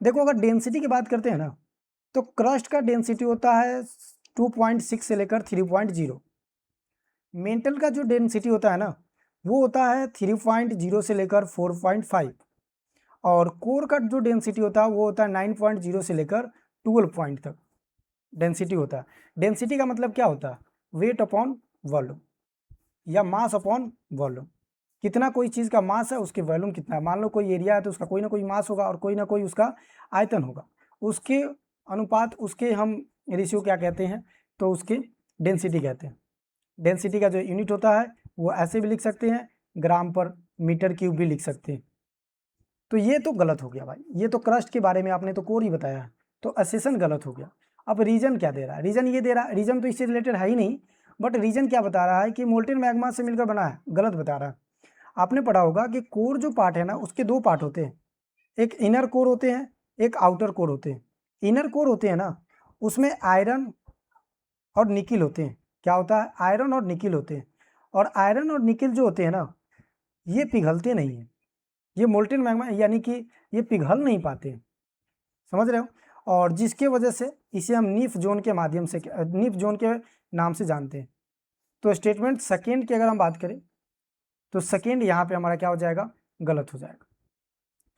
देखो अगर डेंसिटी की बात करते हैं ना, तो क्रस्ट का डेंसिटी होता है 2.6 से लेकर 3.0। मेंटल का जो डेंसिटी होता है ना वो होता है 3.0 से लेकर 4.5, और कोर का जो डेंसिटी होता है वो होता है 9.0 से लेकर 12 पॉइंट तक डेंसिटी होता है। डेंसिटी का मतलब क्या होता है? वेट अपॉन वॉल्यूम या मास अपॉन वॉल्यूम। कितना कोई चीज़ का मास है उसके वॉल्यूम कितना है। मान लो कोई एरिया है तो उसका कोई ना कोई मास होगा और कोई ना कोई उसका आयतन होगा, उसके अनुपात उसके हम रेशियो क्या कहते हैं? तो उसके डेंसिटी कहते हैं। डेंसिटी का जो यूनिट होता है वो ऐसे भी लिख सकते हैं, ग्राम पर मीटर क्यूब भी लिख सकते हैं। तो ये तो गलत हो गया भाई, ये तो क्रस्ट के बारे में आपने तो कोर ही बताया, तो असेसन गलत हो गया। अब रीजन क्या दे रहा है? रीजन ये दे रहा है, रीजन तो इससे रिलेटेड है ही नहीं, बट रीजन क्या बता रहा है कि मोल्टेन मैग्मा से मिलकर बना है, गलत बता रहा है। आपने पढ़ा होगा कि कोर जो पार्ट है ना उसके दो पार्ट होते हैं, एक इनर कोर होते हैं, एक आउटर कोर होते हैं। इनर कोर होते हैं ना उसमें आयरन और निकिल होते हैं। क्या होता है? आयरन और निकिल होते हैं। और आयरन और निकिल जो होते हैं ना ये पिघलते नहीं हैं, ये मोल्टेन मैग्मा यानी कि ये पिघल नहीं पाते, समझ रहे हो? और जिसके वजह से इसे हम नीफ जोन के माध्यम से, नीफ जोन के नाम से जानते हैं। तो स्टेटमेंट सेकेंड की अगर हम बात करें तो सेकेंड यहाँ पे हमारा क्या हो जाएगा? गलत हो जाएगा,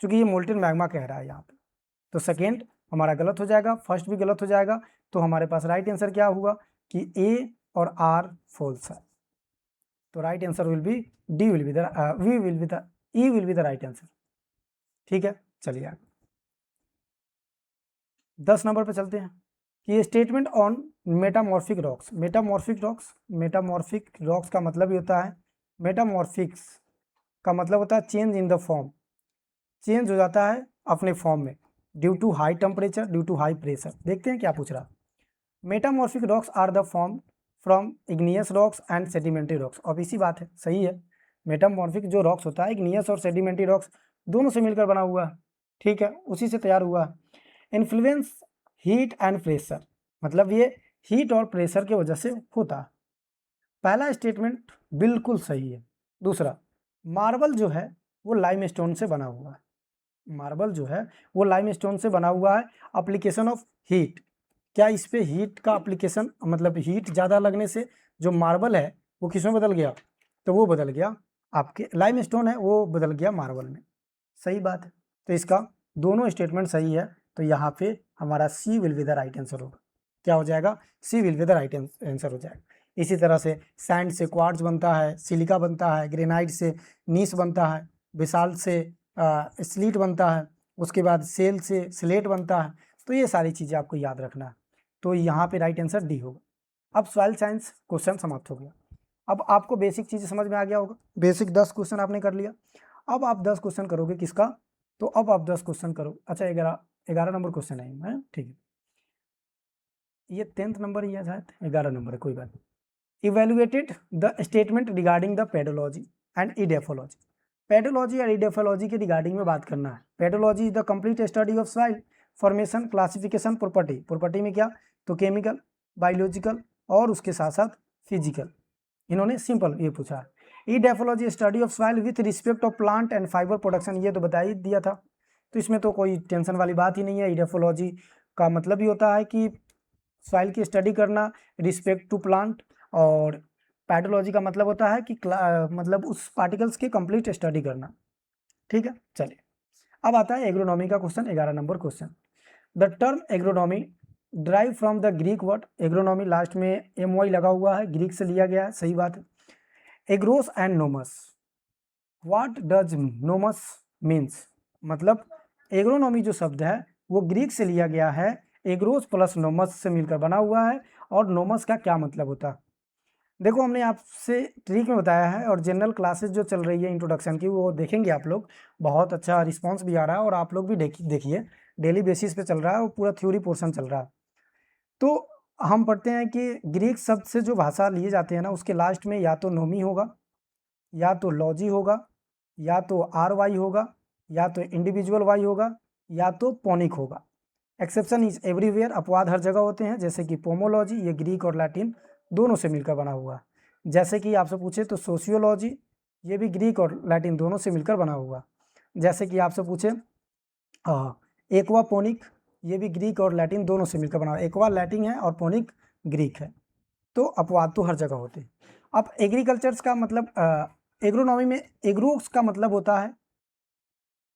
क्योंकि ये मोल्टेन मैग्मा कह रहा है यहाँ पे। तो सेकेंड हमारा गलत हो जाएगा, फर्स्ट भी गलत हो जाएगा। तो हमारे पास राइट आंसर क्या होगा कि ए और आर फॉल्स है। तो right answer will be D will be the V will be the E will be the right answer. ठीक है, चलिए आगे 10 नंबर पे चलते हैं कि statement on metamorphic rocks. Metamorphic rocks का मतलब ये होता है, मेटामॉर्फिक्स का मतलब होता है change in the form, change हो जाता है अपने फॉर्म में due to high temperature, due to high pressure. देखते हैं क्या पूछ रहा। Metamorphic rocks are the form from igneous rocks and sedimentary rocks. अब इसी बात है, सही है। मेटामॉर्फिक जो रॉक्स होता है इग्नियस और सेडिमेंट्री रॉक्स दोनों से मिलकर बना हुआ है, ठीक है, उसी से तैयार हुआ है। इन्फ्लुएंस हीट एंड प्रेशर, मतलब ये हीट और प्रेशर की वजह से होता है। पहला स्टेटमेंट बिल्कुल सही है। दूसरा, मार्बल जो है वो लाइमस्टोन से बना हुआ है, मार्बल जो है वो लाइमस्टोन से बना हुआ है। एप्लीकेशन ऑफ हीट, क्या इस पे हीट का एप्लीकेशन, मतलब हीट ज़्यादा लगने से जो मार्बल है वो किस में बदल गया? तो वो बदल गया, आपके लाइमस्टोन है वो बदल गया मार्बल में। सही बात है, तो इसका दोनों स्टेटमेंट सही है। तो यहाँ पे हमारा C will be the right answer होगा। क्या हो जाएगा? C will be the right answer हो जाएगा। इसी तरह से सैंड से क्वार्ट्ज बनता है, सिलिका बनता है, ग्रेनाइट से नीस बनता है, बेसाल्ट से स्लीट बनता है, उसके बाद सेल से स्लेट बनता है। तो ये सारी चीज़ें आपको याद रखना है। तो यहाँ पे राइट आंसर डी होगा। अब सॉइल साइंस क्वेश्चन समाप्त हो गया। अब आपको बेसिक चीज़ें समझ में आ गया होगा, बेसिक 10 क्वेश्चन आपने कर लिया। अब आप 10 क्वेश्चन करोगे किसका? तो अब आप 10 क्वेश्चन करो। अच्छा, 11 नंबर क्वेश्चन है, ठीक है, ये 10th नंबर ही है शायद, 11 नंबर है, कोई बात नहीं। Evaluated the statement regarding the pedology and edaphology. Pedology और इडेफोलॉजी के रिगार्डिंग में बात करना है। Pedology is the complete study of soil formation, classification, property. Property में क्या? तो केमिकल, बायोलॉजिकल और उसके साथ साथ फिजिकल। इन्होंने सिंपल ये पूछा है। Edaphology study of soil with respect of plant and fibre production, ये तो बता ही दिया था, तो इसमें तो कोई टेंशन वाली बात ही नहीं है। इडेफोलॉजी का मतलब ही होता है कि सॉइल की स्टडी करना रिस्पेक्ट टू प्लांट, और पैडोलॉजी का मतलब होता है कि मतलब उस पार्टिकल्स की कंप्लीट स्टडी करना। ठीक है, चलिए अब आता है एग्रोनॉमी का question, 11 number question. The term agronomy drive from the Greek word, agronomy last में MY लगा हुआ है, ग्रीक से लिया गया है, सही बात है। Agros and nomos, what does nomos means, मतलब एग्रोनॉमी जो शब्द है वो ग्रीक से लिया गया है, एग्रोस प्लस नोमस से मिलकर बना हुआ है। और नोमस का क्या मतलब होता है? देखो हमने आपसे ट्रिक में बताया है, और जनरल क्लासेस जो चल रही है इंट्रोडक्शन की वो देखेंगे आप लोग, बहुत अच्छा रिस्पांस भी आ रहा है, और आप लोग भी देखिए डेली बेसिस पे चल रहा है, और पूरा थ्योरी पोर्शन चल रहा है। तो हम पढ़ते हैं कि ग्रीक शब्द से जो भाषा लिए जाते हैं ना उसके लास्ट में या तो नोमी होगा, या तो लॉजी होगा, या तो RY होगा, या तो इंडिविजुअल वाई होगा, या तो पोनिक होगा। एक्सेप्शन इज एवरीवेयर, अपवाद हर जगह होते हैं, जैसे कि पोमोलॉजी, ये ग्रीक और लैटिन दोनों से मिलकर बना हुआ है। जैसे कि आपसे पूछे तो सोशियोलॉजी, ये भी ग्रीक और लैटिन दोनों से मिलकर बना हुआ। जैसे कि आपसे पूछे एक्वापोनिक, ये भी ग्रीक और लैटिन दोनों से मिलकर बना हुआ। एक्वा लैटिन है और पोनिक ग्रीक है। तो अपवाद तो हर जगह होते हैं। अब एग्रीकल्चर्स का मतलब एग्रोनॉमी में एग्रोस का मतलब होता है,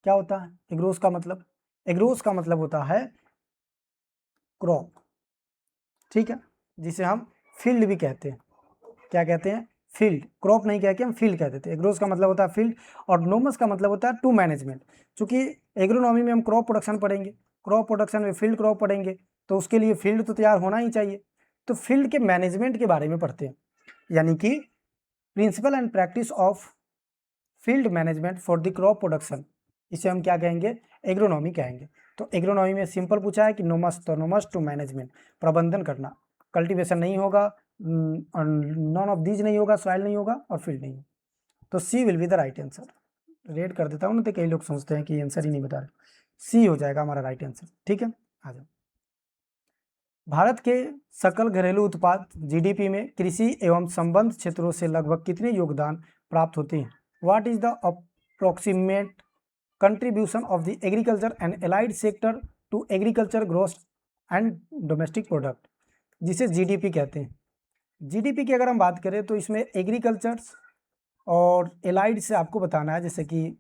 क्या होता है एग्रोस का मतलब? एग्रोस का मतलब होता है क्रॉप, ठीक है, जिसे हम फील्ड भी कहते हैं। क्या कहते हैं? फील्ड। क्रॉप नहीं कह के हम फील्ड कहते थे। एग्रोस का मतलब होता है फील्ड और नोमस का मतलब होता है टू मैनेजमेंट। चूंकि एग्रोनॉमी में हम क्रॉप प्रोडक्शन पढ़ेंगे, क्रॉप प्रोडक्शन में फील्ड क्रॉप पढ़ेंगे, तो उसके लिए फील्ड तो तैयार होना ही चाहिए। तो फील्ड के मैनेजमेंट के बारे में पढ़ते हैं, यानी कि principle and practice of field management for the crop production, इसे हम क्या कहेंगे? एग्रोनॉमी कहेंगे। तो एग्रोनॉमी में सिंपल पूछा है कि नोमस, तो नोमस टू मैनेजमेंट, प्रबंधन करना। कल्टीवेशन नहीं होगा, नॉन ऑफ दीज नहीं होगा, सॉइल नहीं होगा और फील्ड नहीं। तो C will be the right answer. Red कर देता हूँ ना, तो कई लोग सोचते हैं कि आंसर ही नहीं बता रहे। सी हो जाएगा हमारा राइट आंसर, ठीक है। आ जाओ। भारत के सकल घरेलू उत्पाद जीडीपी में कृषि एवं संबद्ध क्षेत्रों से लगभग कितने योगदान प्राप्त होते हैं? What is the approximate contribution of the agriculture and allied sector to agriculture gross and domestic product, जिसे जीडीपी कहते हैं। जीडीपी की अगर हम बात करें तो इसमें एग्रीकल्चर और एलाइड से आपको बताना है, जैसे कि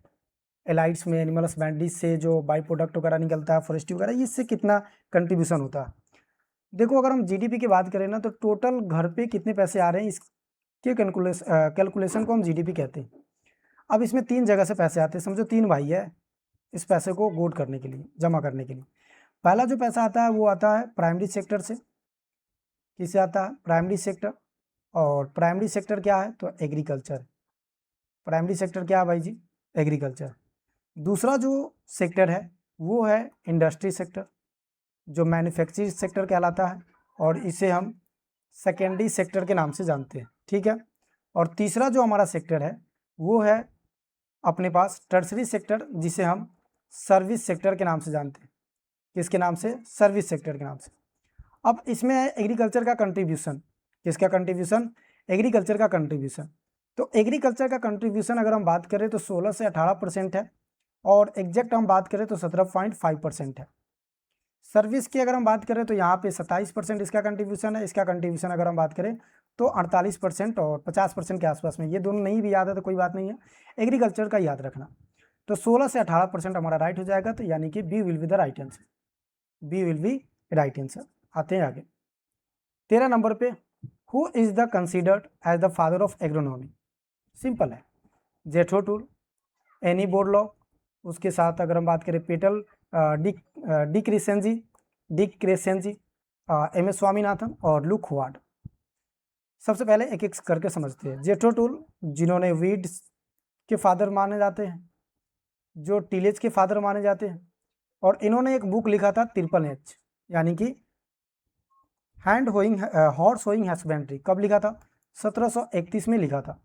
एलाइड्स में एनिमल्स बैंडीज से जो बाई प्रोडक्ट वगैरह निकलता है, फॉरेस्ट्री वगैरह, इससे कितना कंट्रीब्यूशन होता है। देखो, अगर हम जीडीपी की बात करें ना, तो टोटल घर पे कितने पैसे आ रहे हैं इसके कैलकुलेशन को हम जीडीपी कहते हैं। अब इसमें 3 जगह से पैसे आते हैं, समझो 3 भाई है इस पैसे को गोड करने के लिए, जमा करने के लिए। पहला जो पैसा आता है वो आता है प्राइमरी सेक्टर से। किससे आता है? Primary sector. और प्राइमरी सेक्टर क्या है? तो एग्रीकल्चर। प्राइमरी सेक्टर क्या है भाई जी? एग्रीकल्चर। दूसरा जो सेक्टर है वो है इंडस्ट्री सेक्टर, जो मैन्युफैक्चरिंग सेक्टर कहलाता है, और इसे हम सेकेंडरी सेक्टर के नाम से जानते हैं, ठीक है। और तीसरा जो हमारा सेक्टर है वो है अपने पास टर्सरी सेक्टर, जिसे हम सर्विस सेक्टर के नाम से जानते हैं। किसके नाम से? सर्विस सेक्टर के नाम से। अब इसमें है एग्रीकल्चर का कंट्रीब्यूशन। किसका कंट्रीब्यूशन? एग्रीकल्चर का कंट्रीब्यूशन। तो एग्रीकल्चर का कंट्रीब्यूशन अगर हम बात करें तो 16 से 18% है, और एग्जैक्ट हम बात करें तो 17.5% है। सर्विस की अगर हम बात करें तो यहाँ पे 27% इसका कंट्रीब्यूशन है। इसका कंट्रीब्यूशन अगर हम बात करें तो 48% और 50% के आसपास में। ये दोनों नहीं भी याद है तो कोई बात नहीं है, एग्रीकल्चर का याद रखना। तो 16 से 18% हमारा राइट हो जाएगा, तो यानी कि B will be the right answer. B will be right answer. आते हैं आगे 13 नंबर पे। Who is the considered as the father of agronomy? Simple है, जेठो टूल, एनी बोरलॉग, उसके साथ अगर हम बात करें Pietro De Crescenzi, M S Swaminathan और लुक हुआर्ड। सबसे पहले एक एक करके समझते हैं। जेठो टूल, जिन्होंने वीड्स के फादर माने जाते हैं, जो टीलेज के फादर माने जाते हैं, और इन्होंने एक बुक लिखा था 53H, यानी कि hand hoeing horse hoeing husbandry. कब लिखा था? 1731 में लिखा था।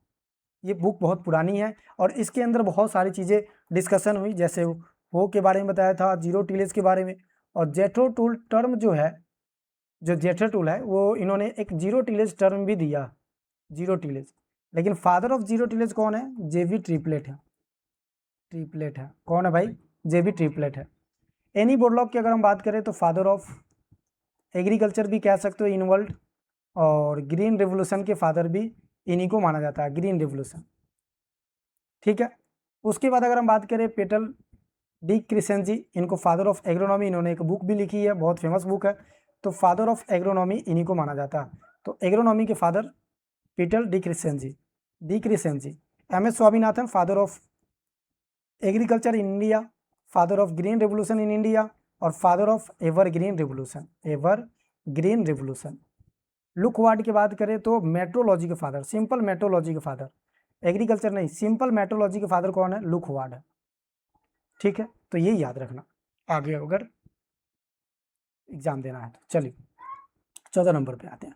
ये बुक बहुत पुरानी है और इसके अंदर बहुत सारी चीज़ें डिस्कशन हुई, जैसे हो के बारे में बताया था, जीरो टीलेज के बारे में। और जेठो टूल टर्म जो है, जो जेठो टूल है, वो इन्होंने एक जीरो टीलेज टर्म भी दिया, जीरो टीलेज। लेकिन फादर ऑफ जीरो टीलेज कौन है? जेबी ट्रिपलेट है। ट्रिपलेट है। कौन है भाई? जेबी ट्रिपलेट है। एनी बोरलॉग की अगर हम बात करें तो फादर ऑफ एग्रीकल्चर भी कह सकते हो इन वर्ल्ड, और ग्रीन रेवोल्यूशन के फादर भी इन्हीं को माना जाता है, ग्रीन रेवोल्यूशन, ठीक है। उसके बाद अगर हम बात करें पेटल डी क्रिसेंजी, इनको फादर ऑफ एग्रोनॉमी, इन्होंने एक बुक भी लिखी है, बहुत फेमस बुक है। तो फादर ऑफ एग्रोनॉमी इन्हीं को माना जाता है। तो एग्रोनॉमी के father Peter De Crescenzi. M S Swaminathan, father of agriculture in India, father of green revolution in India, और father of evergreen revolution. Luke Howard की बात करें तो मेट्रोलॉजी के फादर, सिंपल मेट्रोलॉजी के फादर, एग्रीकल्चर नहीं, simple metrology के father कौन है? लुक वार्ड है, ठीक है। तो ये याद रखना आगे अगर एग्जाम देना है तो। चलिए 14 नंबर पे आते हैं।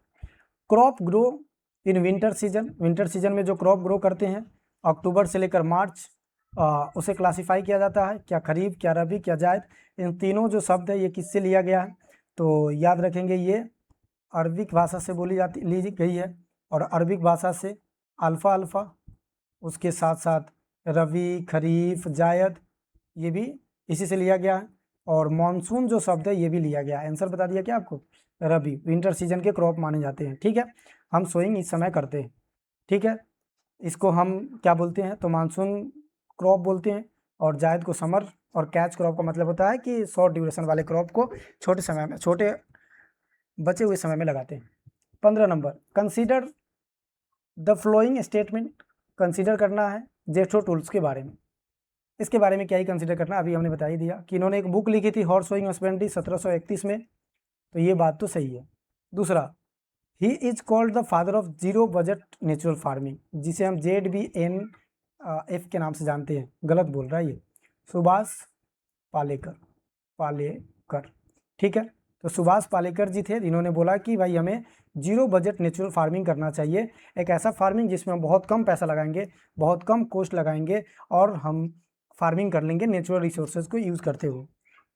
Crop grow in winter season. Winter season में जो क्रॉप ग्रो करते हैं अक्टूबर से लेकर मार्च, उसे क्लासिफाई किया जाता है, क्या खरीफ, क्या रबी, क्या जायद। इन तीनों जो शब्द है ये किससे लिया गया है? तो याद रखेंगे, ये अरबिक भाषा से ली गई है, और अरबिक भाषा से अल्फ़ा, उसके साथ साथ रबी, खरीफ, जायद, ये भी इसी से लिया गया है। और मानसून जो शब्द है ये भी लिया गया है। आंसर बता दिया क्या आपको? रबी, विंटर सीजन के क्रॉप माने जाते हैं, ठीक है। हम सोइंग इस समय करते हैं, ठीक है। इसको हम क्या बोलते हैं, तो मानसून क्रॉप बोलते हैं, और जायद को समर, और कैच क्रॉप का मतलब होता है कि शॉर्ट ड्यूरेशन वाले क्रॉप को छोटे समय में, छोटे बचे हुए समय में लगाते हैं। 15 number, consider the following statement, consider करना है जेस्टो टूल्स के बारे में। इसके बारे में क्या ही कंसीडर करना, अभी हमने बता ही दिया कि इन्होंने एक बुक लिखी थी हॉर्स सोइंग हस्बेंड्री 1731 में, तो ये बात तो सही है। दूसरा, he is called the father of zero budget natural farming, जिसे हम ZBNF के नाम से जानते हैं, गलत बोल रहा है ये, सुभाष पालेकर, पालेकर, ठीक है। तो सुभाष पालेकर जी थे, इन्होंने बोला कि भाई हमें जीरो बजट नेचुरल फार्मिंग करना चाहिए, एक ऐसा फार्मिंग जिसमें हम बहुत कम पैसा लगाएंगे, बहुत कम कॉस्ट लगाएंगे, और हम फार्मिंग कर लेंगे नेचुरल रिसोर्सेज को यूज़ करते हुए।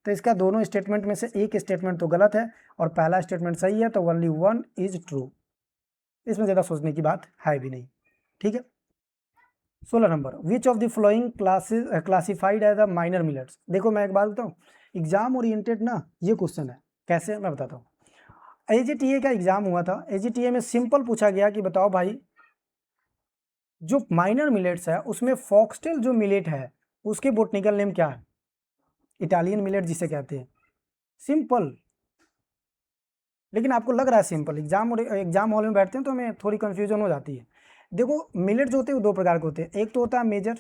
तो इसका दोनों स्टेटमेंट में से एक स्टेटमेंट तो गलत है और पहला स्टेटमेंट सही है, तो ओनली वन इज ट्रू, इसमें ज़्यादा सोचने की बात है भी नहीं, ठीक है। 16 number, which of the following classes classified as the minor millets. देखो मैं एक बात बताऊँ, एग्जाम ओरिएंटेड ना ये क्वेश्चन है, कैसे मैं बताता हूँ। AGTA का एग्जाम हुआ था, AGTA में सिंपल पूछा गया कि बताओ भाई जो माइनर मिलेट्स है उसमें फॉक्सटेल जो मिलेट है उसके बोटनिकल नेम क्या है, इटालियन मिलेट जिसे कहते हैं, सिंपल। लेकिन आपको लग रहा है सिंपल, एग्जाम हॉल में बैठते हैं तो हमें थोड़ी कंफ्यूजन हो जाती है। देखो मिलेट जो होते हैं वो दो प्रकार के होते हैं, एक तो होता है मेजर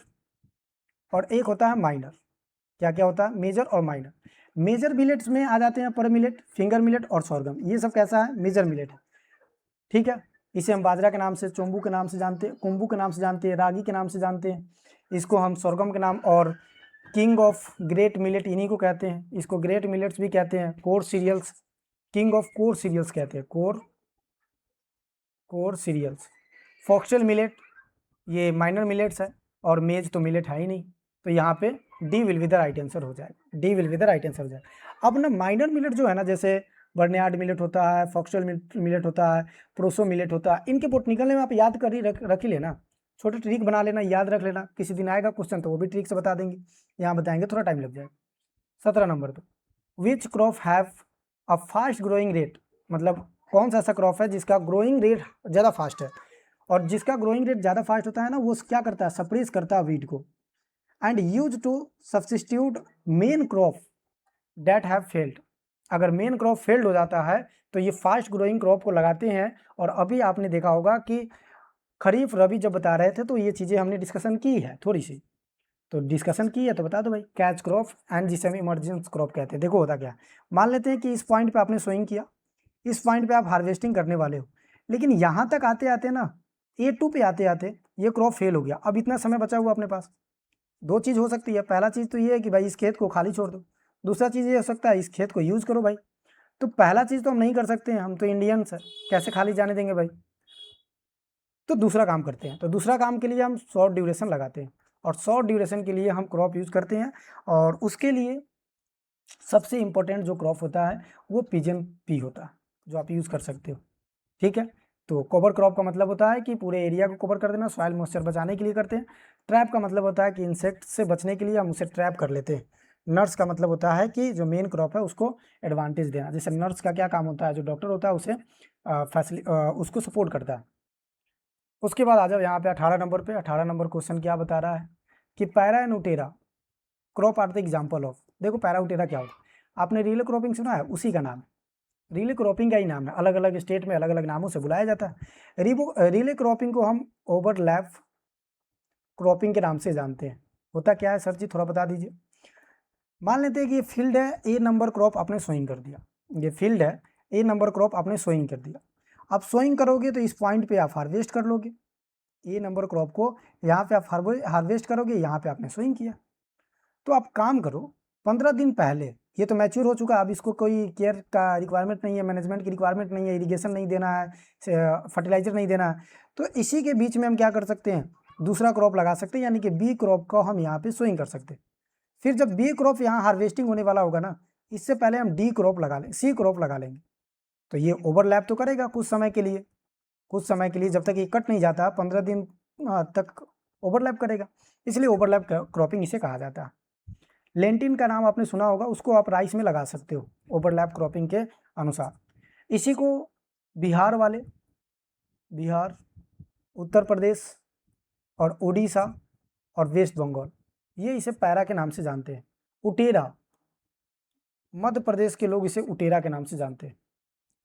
और एक होता है माइनर। क्या क्या होता है, मेजर और माइनर। मेजर मिलेट्स में आ जाते हैं पर मिलेट, फिंगर मिलेट और सोरगम, ये सब कैसा है, मेजर मिलेट है, ठीक है। इसे हम बाजरा के नाम से, चोम्बू के नाम से जानते हैं, कुंबू के नाम से जानते हैं, रागी के नाम से जानते हैं, इसको हम सोरगम के नाम, और किंग ऑफ ग्रेट मिलेट इन्हीं को कहते हैं, इसको ग्रेट मिलेट्स भी कहते हैं, coarse cereals, king of coarse cereals कहते हैं, कोर सीरियल्स। फॉक्सटेल मिलेट ये माइनर मिलेट्स है, और मेज तो मिलेट है ही नहीं, तो यहाँ पे D will be the right answer हो जाएगा, D will be the right answer हो जाएगा। अब ना माइनर मिलेट जो है ना, जैसे बर्नियार्ड मिलेट होता है, फॉक्सटेल मिलेट होता है, प्रोसो मिलेट होता है, इनके बोटनिकल नेम आप याद कर ही रख ही लेना, छोटे ट्रिक बना लेना, याद रख लेना, किसी दिन आएगा क्वेश्चन तो वो भी ट्रिक से बता देंगे, यहाँ बताएंगे थोड़ा टाइम लग जाएगा। 17 नंबर पे, which crop have a fast growing rate, मतलब कौन सा ऐसा क्रॉप है जिसका ग्रोइंग रेट ज़्यादा फास्ट है, और जिसका ग्रोइंग रेट ज़्यादा फास्ट होता है ना वो क्या करता है, सप्रेस करता है वीट को, and use to substitute main crop that have failed. अगर मेन क्रॉप फेल्ड हो जाता है तो ये फास्ट ग्रोइंग क्रॉप को लगाते हैं, और अभी आपने देखा होगा कि खरीफ रबी जब बता रहे थे तो ये चीज़ें हमने डिस्कशन की है थोड़ी सी, तो डिस्कशन की है तो बता दो भाई, कैच क्रॉप एंड जिसे हम इमरजेंस क्रॉप कहते हैं। देखो होता क्या, मान लेते हैं कि इस पॉइंट पे आपने सोइंग किया, इस पॉइंट पे आप हार्वेस्टिंग करने वाले हो, लेकिन यहाँ तक आते आते ना A2 पे आते आते ये क्रॉप फेल हो गया, अब इतना समय बचा हुआ अपने पास, दो चीज़ हो सकती है, पहला चीज़ तो ये है कि भाई इस खेत को खाली छोड़ दो, दूसरा चीज़ ये हो सकता है इस खेत को यूज़ करो भाई। तो पहला चीज़ तो हम नहीं कर सकते हैं, हम तो इंडियंस हैं, कैसे खाली जाने देंगे भाई, तो दूसरा काम करते हैं, तो दूसरा काम के लिए हम शॉर्ट ड्यूरेशन लगाते हैं, और शॉर्ट ड्यूरेशन के लिए हम क्रॉप यूज़ करते हैं, और उसके लिए सबसे इम्पोर्टेंट जो क्रॉप होता है वो पिजन पी होता है, जो आप यूज़ कर सकते हो, ठीक है। तो कवर क्रॉप का मतलब होता है कि पूरे एरिया को कवर कर देना, सॉइल मॉइस्चर बचाने के लिए करते हैं। ट्रैप का मतलब होता है कि इंसेक्ट से बचने के लिए हम उसे ट्रैप कर लेते हैं। नर्स का मतलब होता है कि जो मेन क्रॉप है उसको एडवांटेज देना, जैसे नर्स का क्या काम होता है, जो डॉक्टर होता है उसे उसको सपोर्ट करता है। उसके बाद आ जाओ यहाँ पे 18 नंबर पे, 18 नंबर क्वेश्चन क्या बता रहा है कि paira and utera crop are the example of. देखो पैरा उटेरा क्या होता है, आपने रिले क्रॉपिंग सुना है, उसी का नाम है, रिले क्रॉपिंग का ही नाम है, अलग अलग स्टेट में अलग अलग नामों से बुलाया जाता है। रिले क्रॉपिंग को हम ओवरलैप क्रॉपिंग के नाम से जानते हैं। होता क्या है सर जी, थोड़ा बता दीजिए। मान लेते हैं कि ये फील्ड है, ए नंबर क्रॉप आपने सोइंग कर दिया, ये फील्ड है, ए नंबर क्रॉप आपने सोइंग कर दिया, आप सोइंग करोगे तो इस पॉइंट पे आप हार्वेस्ट कर लोगे, ए नंबर क्रॉप को यहाँ पे आप हार्वेस्ट करोगे, यहाँ पे आपने सोइंग किया। तो आप काम करो, 15 दिन पहले ये तो मैच्योर हो चुका है, अब इसको कोई केयर का रिक्वायरमेंट नहीं है, मैनेजमेंट की रिक्वायरमेंट नहीं है, इरिगेशन नहीं देना है, फर्टिलाइजर नहीं देना है, तो इसी के बीच में हम क्या कर सकते हैं, दूसरा क्रॉप लगा सकते हैं, यानी कि बी क्रॉप को हम यहाँ पे सोइंग कर सकते हैं। फिर जब बी क्रॉप यहाँ हार्वेस्टिंग होने वाला होगा ना, इससे पहले हम डी क्रॉप लगा लें, सी क्रॉप लगा लेंगे, तो ये ओवरलैप तो करेगा कुछ समय के लिए, कुछ समय के लिए, जब तक ये कट नहीं जाता 15 दिन तक ओवरलैप करेगा, इसलिए ओवरलैप क्रॉपिंग इसे कहा जाता है। लेंटिन का नाम आपने सुना होगा, उसको आप राइस में लगा सकते हो ओवरलैप क्रॉपिंग के अनुसार। इसी को बिहार वाले, बिहार, उत्तर प्रदेश, और उड़ीसा और वेस्ट बंगाल, ये इसे पैरा के नाम से जानते हैं। उटेरा, मध्य प्रदेश के लोग इसे उटेरा के नाम से जानते हैं।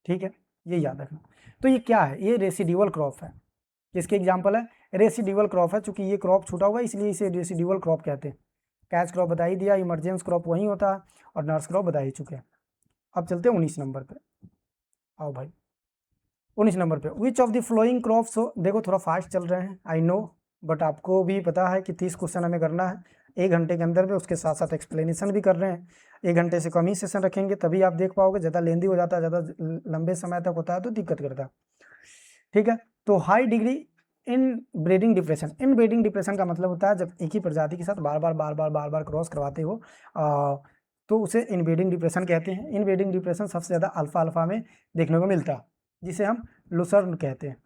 ठीक है, ये याद रखना। तो ये क्या है, ये रेसिड्यूअल क्रॉप है। किसके एग्जाम्पल है, रेसिड्यूअल क्रॉप है। चूंकि ये क्रॉप छूटा हुआ है इसलिए इसे रेसिड्यूअल क्रॉप कहते हैं। कैच क्रॉप बता ही दिया, इमरजेंस क्रॉप वही होता है, और नर्स क्रॉप बता ही चुके हैं। अब चलते हैं 19 नंबर पे। आओ भाई 19 नंबर पे, विच ऑफ द फ्लोइंग क्रॉप्स, देखो थोड़ा फास्ट चल रहे हैं आई नो, बट आपको भी पता है कि 30 क्वेश्चन हमें करना है 1 घंटे के अंदर में, उसके साथ साथ एक्सप्लेनेशन भी कर रहे हैं। 1 घंटे से कम ही सेशन रखेंगे तभी आप देख पाओगे, ज़्यादा लेंदी हो जाता है, ज़्यादा लंबे समय तक होता है तो दिक्कत करता है। ठीक है, तो high degree in breeding depression, in breeding depression का मतलब होता है जब एक ही प्रजाति के साथ बार बार क्रॉस करवाते हो तो उसे इनब्रीडिंग डिप्रेशन कहते हैं। इनब्रीडिंग डिप्रेशन सबसे ज़्यादा अल्फा में देखने को मिलता है, जिसे हम लुसर्न कहते हैं,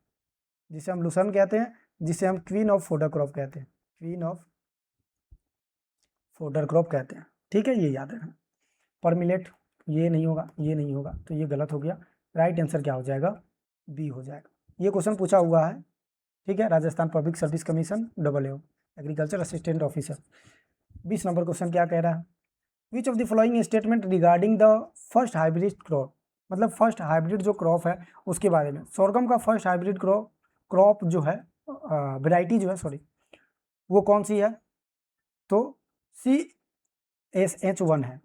जिसे हम लुसर्न कहते हैं, जिसे हम क्वीन ऑफ फोडर क्रॉप कहते हैं, क्वीन ऑफ फोडर क्रॉप कहते हैं। ठीक है, ये याद रखना। परमिलेट, ये नहीं होगा, ये नहीं होगा, तो ये गलत हो गया। राइट आंसर क्या हो जाएगा, बी हो जाएगा। ये क्वेश्चन पूछा हुआ है, ठीक है, Rajasthan public service commission AAO, agriculture assistant officer. 20 number question क्या कह रहा है, विच of the following statement regarding the first hybrid crop, मतलब फर्स्ट हाइब्रिड जो क्रॉप है उसके बारे में। सोरगम का फर्स्ट हाइब्रिड क्रॉप जो है, वेराइटी जो है, सॉरी, वो कौन सी है, तो CSH1 है।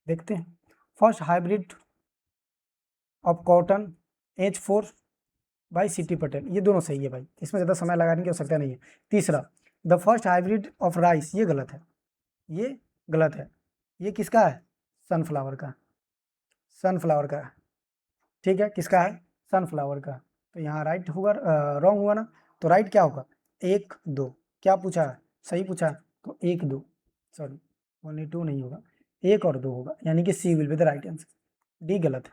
देखते हैं, first hybrid of cotton H4 by CT Patel, ये दोनों सही है भाई, इसमें ज़्यादा समय लगाने की आवश्यकता नहीं है। तीसरा, the first hybrid of rice, ये गलत है, ये गलत है। ये किसका है, सनफ्लावर का, सनफ्लावर का। ठीक है, किसका है, सनफ्लावर का। तो यहाँ राइट होगा, रॉन्ग हुआ ना, तो राइट क्या होगा, 1 2, क्या पूछा है, सही पूछा है, तो 1 2, सॉरी 1 2 नहीं होगा, 1 और 2 होगा, यानी कि C will be the right answer. D गलत है,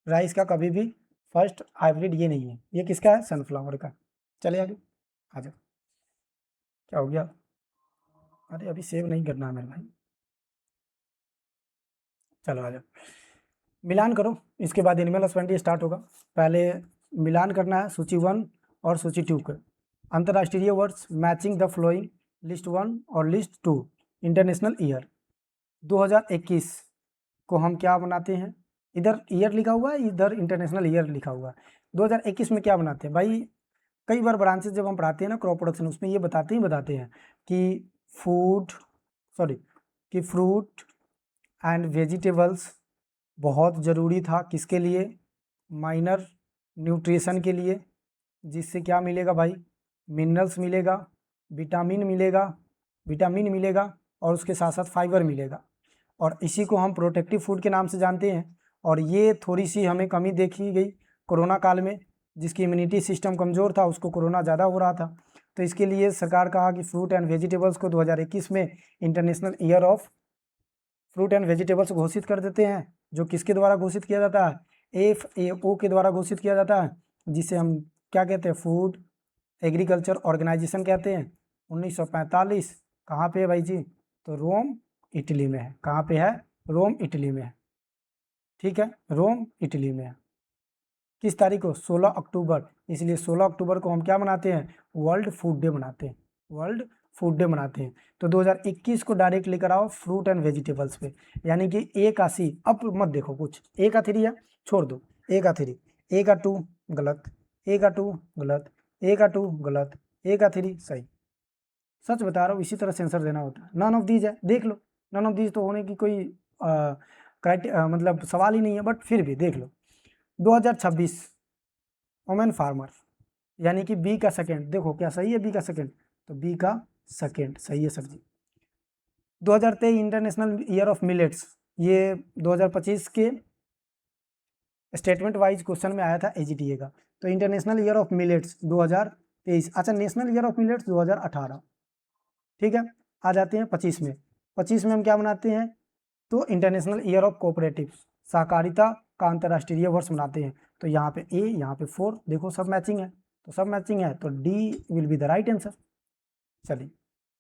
राइस का कभी भी फर्स्ट हाइब्रिड ये नहीं है, ये किसका है, सनफ्लावर का। चले आगे, आ जाओ। क्या हो गया, अरे अभी सेव नहीं करना है मेरे भाई, चलो आ जाओ। मिलान करो, इसके बाद एनिमल हस्बेंड्री स्टार्ट होगा। पहले मिलान करना है सूची 1 और सूची 2 के। अंतर्राष्ट्रीय words matching the flowing, list 1 और लिस्ट 2। इंटरनेशनल ईयर 2021 को हम क्या बनाते हैं, इधर ईयर लिखा हुआ है, इधर इंटरनेशनल ईयर लिखा हुआ है। 2021 में क्या बनाते हैं भाई, कई बार ब्रांचेस जब हम पढ़ाते हैं ना क्रॉप प्रोडक्शन, उसमें ये बताते हैं कि कि फ्रूट एंड वेजिटेबल्स बहुत ज़रूरी था, किसके लिए, माइनर न्यूट्रिशन के लिए, जिससे क्या मिलेगा भाई, मिनरल्स मिलेगा, विटामिन मिलेगा और उसके साथ साथ फाइबर मिलेगा, और इसी को हम प्रोटेक्टिव फूड के नाम से जानते हैं। और ये थोड़ी सी हमें कमी देखी गई कोरोना काल में, जिसकी इम्यूनिटी सिस्टम कमज़ोर था उसको कोरोना ज़्यादा हो रहा था, तो इसके लिए सरकार कहा कि फ्रूट एंड वेजिटेबल्स को 2021 में international year of fruit and vegetables घोषित कर देते हैं, जो किसके द्वारा घोषित किया जाता है, FAO के द्वारा घोषित किया जाता है, जिसे हम क्या कहते हैं, फूड एग्रीकल्चर ऑर्गेनाइजेशन कहते हैं। 1945, कहाँ पे है भाई जी, तो रोम इटली में है। कहाँ पे है, रोम इटली में है। ठीक है, रोम इटली में है। किस तारीख को, 16 अक्टूबर, इसलिए 16 अक्टूबर को हम क्या मनाते हैं, वर्ल्ड फूड डे मनाते हैं, वर्ल्ड फूड डे मनाते हैं। तो 2021 को डायरेक्ट लेकर आओ फ्रूट एंड वेजिटेबल्स पे, यानी कि A का C, अब मत देखो कुछ, A का 3 है, छोड़ दो, A का 3, A का 2 गलत, A का 2 गलत, A का 2 गलत, A का 3 सही। सच बता रहा हूँ, इसी तरह सेंसर देना होता है। नन ऑफ दीज है, देख लो, नन ऑफ दीज तो होने की कोई मतलब सवाल ही नहीं है, बट फिर भी देख लो। 2026 वोमेन फार्मर, यानी कि B का सेकेंड, देखो क्या सही है, B का सेकेंड, तो B का सेकेंड सही है सर जी। 2023 इंटरनेशनल ईयर ऑफ मिलेट्स, ये 2025 के स्टेटमेंट वाइज क्वेश्चन में आया था AGTA का। तो इंटरनेशनल ईयर ऑफ मिलेट्स 2023, अच्छा नेशनल ईयर ऑफ मिलेट्स 2018। ठीक है, आ जाते हैं 25 में। 25 में हम क्या मनाते हैं, तो इंटरनेशनल ईयर ऑफ कोऑपरेटिव, सहकारिता का अंतर्राष्ट्रीय वर्ष मनाते हैं। तो यहाँ पे A, यहाँ पे 4, देखो सब मैचिंग है, तो सब मैचिंग है, तो D will be the right answer. चलिए